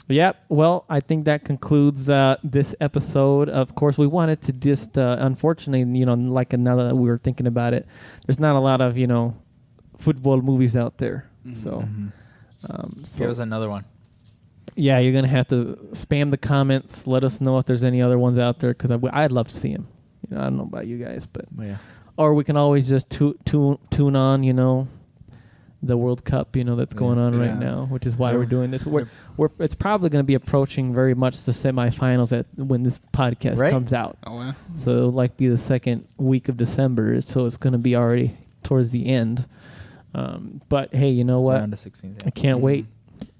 Yep. Well, I think that concludes this episode. Of course, we wanted to just, unfortunately, like now that we were thinking about it, there's not a lot of football movies out there. So, Give us another one. yeah, you're gonna have to spam the comments. Let us know if there's any other ones out there because I'd love to see them. I don't know about you guys, but Yeah. or we can always just tune on, the World Cup, that's going on right now, which is why we're doing this. It's probably going to be approaching very much the semifinals when this podcast comes out. Oh, yeah. So it'll be the second week of December. So it's going to be already towards the end. But hey, you know what? Around the 16th, I can't wait.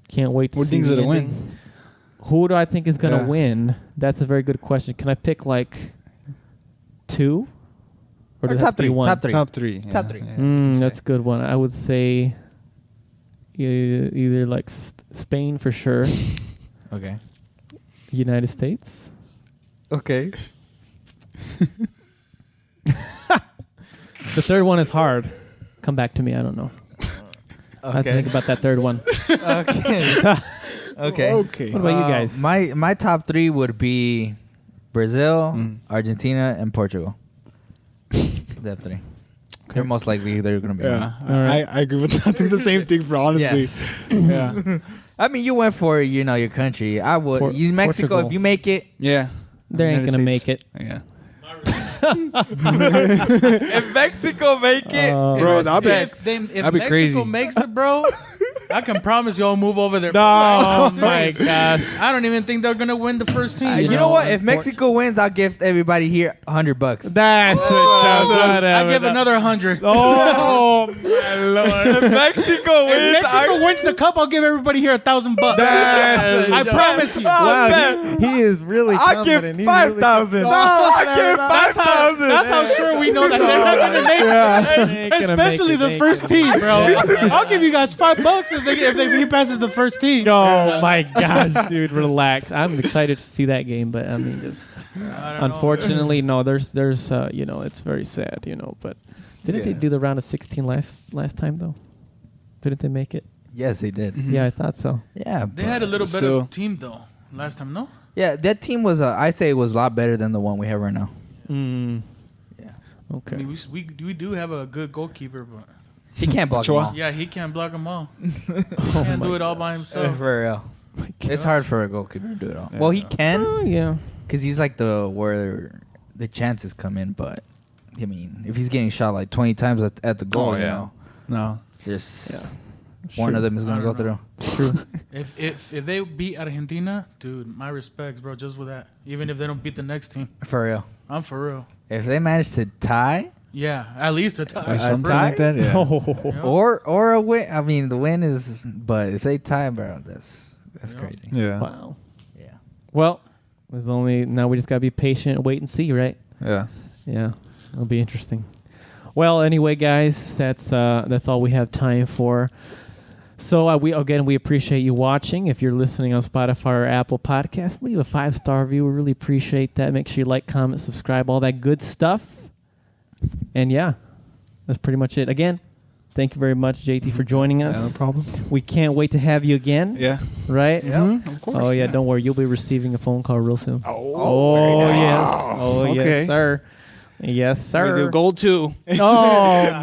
Can't wait to What see things the are to ending. win? Who do I think is going to win? That's a very good question. Can I pick two? Or does it have to be one? Top three. Top three. Yeah, that's a good one. I would say either Spain for sure. Okay. United States. Okay. The third one is hard. Come back to me. I don't know. I have to think about that third one. Okay. Okay. What about you guys? My top three would be Brazil, Argentina, and Portugal. That three. They're most likely they're going to be. Yeah, Right. I agree with that. I think the same thing, bro. Honestly. Yes. Yeah. I mean, you went for your country. I would. Mexico, Portugal. if you make it. Yeah. They ain't United gonna States. make it. Yeah. If Mexico make it, Bro, that'd be If that'd be Mexico crazy. makes it, bro, I can promise you I'll move over there. Oh my gosh. I don't even think they're gonna win the first team. you know what? If Mexico wins, I'll give everybody here $100. That's I give another 100. Oh my lord. If Mexico If wins, Mexico wins the cup, I'll give everybody here $1,000. I promise you. Wow, he is really I'll give confident. He's 5,000. really I'll give 5,000. That's how sure we know that they're not gonna make it. Ain't gonna Especially make it, the ain't first gonna team, bro. I'll give you guys $5 if he passes the first team. Oh my gosh, dude, relax. I'm excited to see that game, but I mean, just unfortunately, no. There's it's very sad, but didn't they do the round of 16 last time though? Didn't they make it? Yes, they did. Yeah, I thought so. Yeah, They had a little better Still. team though last time, no? Yeah, that team was. I say it was a lot better than the one we have right now. Yeah, Okay. I mean, we do have a good goalkeeper, but he can't block them Ochoa? all. yeah, he can't block them all. Oh Can't my do it all by himself. For real. my God. It's hard for a goalkeeper to do it all. Yeah. Well, he can Oh, yeah. because he's like where the chances come in. But I mean, if he's getting shot 20 times at the goal, No. just Yeah. one of them is I gonna go don't through. True. If they beat Argentina, dude, my respects, bro. Just with that, even if they don't beat the next team, For real. I'm for real. If they manage to tie Yeah, at least a Or tie. something tie? like that. Yeah. Yeah. or a win, I mean the win is. But if they tie, bro, that's Yeah. crazy. Yeah. Wow. Yeah. Well, now we just gotta be patient and wait and see, right? Yeah. Yeah, it'll be interesting. Well, anyway, guys, that's all we have time for. So we appreciate you watching. If you're listening on Spotify or Apple Podcasts, leave a 5-star review. We really appreciate that. Make sure you like, comment, subscribe, all that good stuff. And yeah, that's pretty much it. Again, thank you very much, JT, for joining us. Yeah, no problem. We can't wait to have you again. Yeah. Right? Of course. Oh yeah, don't worry. You'll be receiving a phone call real soon. Oh, very nice. Yes. Oh Okay. yes, sir. Yes, sir. We do gold too. Oh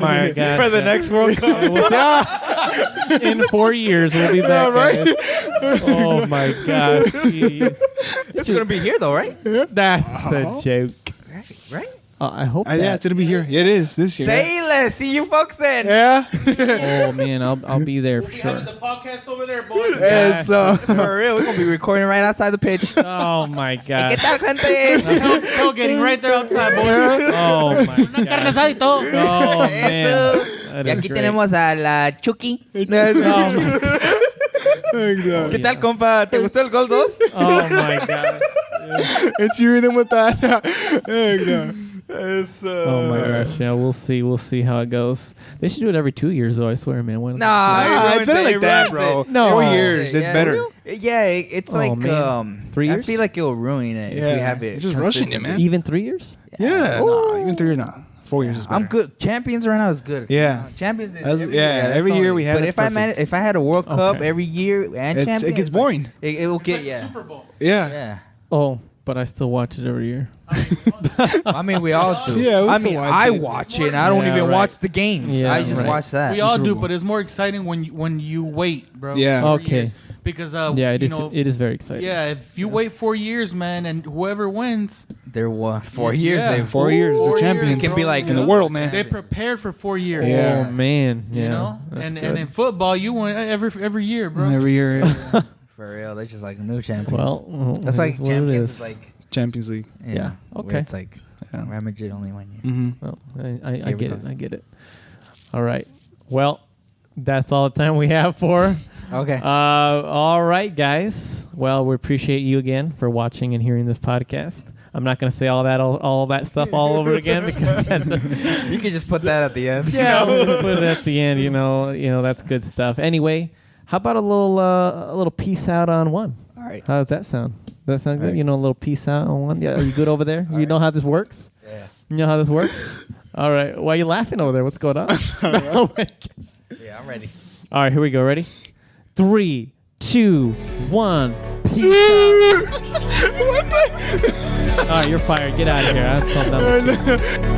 my God! For the next World Cup. In 4 years, we'll be back. right? Guys. Oh my gosh! Jeez. It's gonna be here though, right? That's a joke. Right. I hope. Yeah, it's gonna be here. Yeah, it is this year. Say less. See you folks then. Yeah. Oh man, I'll be there for We having sure. the podcast over there, boys. It's For real, we're gonna be recording right outside the pitch. Oh my God! ¿Qué tal, gente? Tailgating right there outside, boys. Oh my Una carne God! asada y todo. Oh man! Eso. That Y is aquí great. tenemos a la Chucky. Oh ¿Qué tal, compa? ¿Te gustó el gol 2? Oh my God! It's you them with that. Oh my gosh! Yeah, we'll see how it goes. They should do it every 2 years, though. I swear, man. Why don't they- Nah, It's better like that, bro. No. 4 years. It's Yeah. better. Yeah, it's Oh, like man. 3 I years? feel like it'll ruin it if Yeah. we have it. You're just rushing it, man. Even 3 years? Yeah. No, even 3 or not. 4 years is better. I'm good. Champions right now is good. Yeah. Champions. Is That's- that's the every year only- we have But it if I perfect. if I had a World Cup Okay. every year and It champions, gets boring. It will get Super Bowl. Yeah. yeah. Oh, but I still watch it every year. I mean, we all do. Yeah, we I still mean, watch I it. watch it. And I don't Yeah, even right. watch the games. Yeah, I just right. watch that. We all Super do, Bowl. but it's more exciting when you wait, bro. Yeah. 4 Okay. years. Because Yeah, it you is. know, It is very exciting. yeah, if you wait 4 years, man, and whoever wins, they're what 4 years. Yeah. They've 4 years. They're champions. It can be like in the world, man. They prepared for 4 years. Yeah. Oh man, yeah. You know, That's and good. in football, you win every year, bro. Every year, yeah. for real. They're just like new champions. Well, that's it why is what it champions is. is like Champions League. Yeah, where okay. It's like Yeah. Real Madrid only 1 year. Mm-hmm. Well, I Here we get go. it. I get it. All right. Well, that's all the time we have for. Okay. All right, guys. Well, we appreciate you again for watching and hearing this podcast. I'm not going to say all that stuff all over again because You could just put that at the end. yeah, we'll put it at the end. You know that's good stuff. Anyway, how about a little peace out on one? All right. How does that sound? Does that sound good? Right. You know, a little peace out on one. Yeah, are you good over there? You know how this works? Yeah. You know how this works? All right. Why are you laughing over there? What's going on? Yeah, I'm ready. All right, here we go. Ready? 3, 2, 1. Peace out. All right, you're fired. Get out of here. I'll calm down.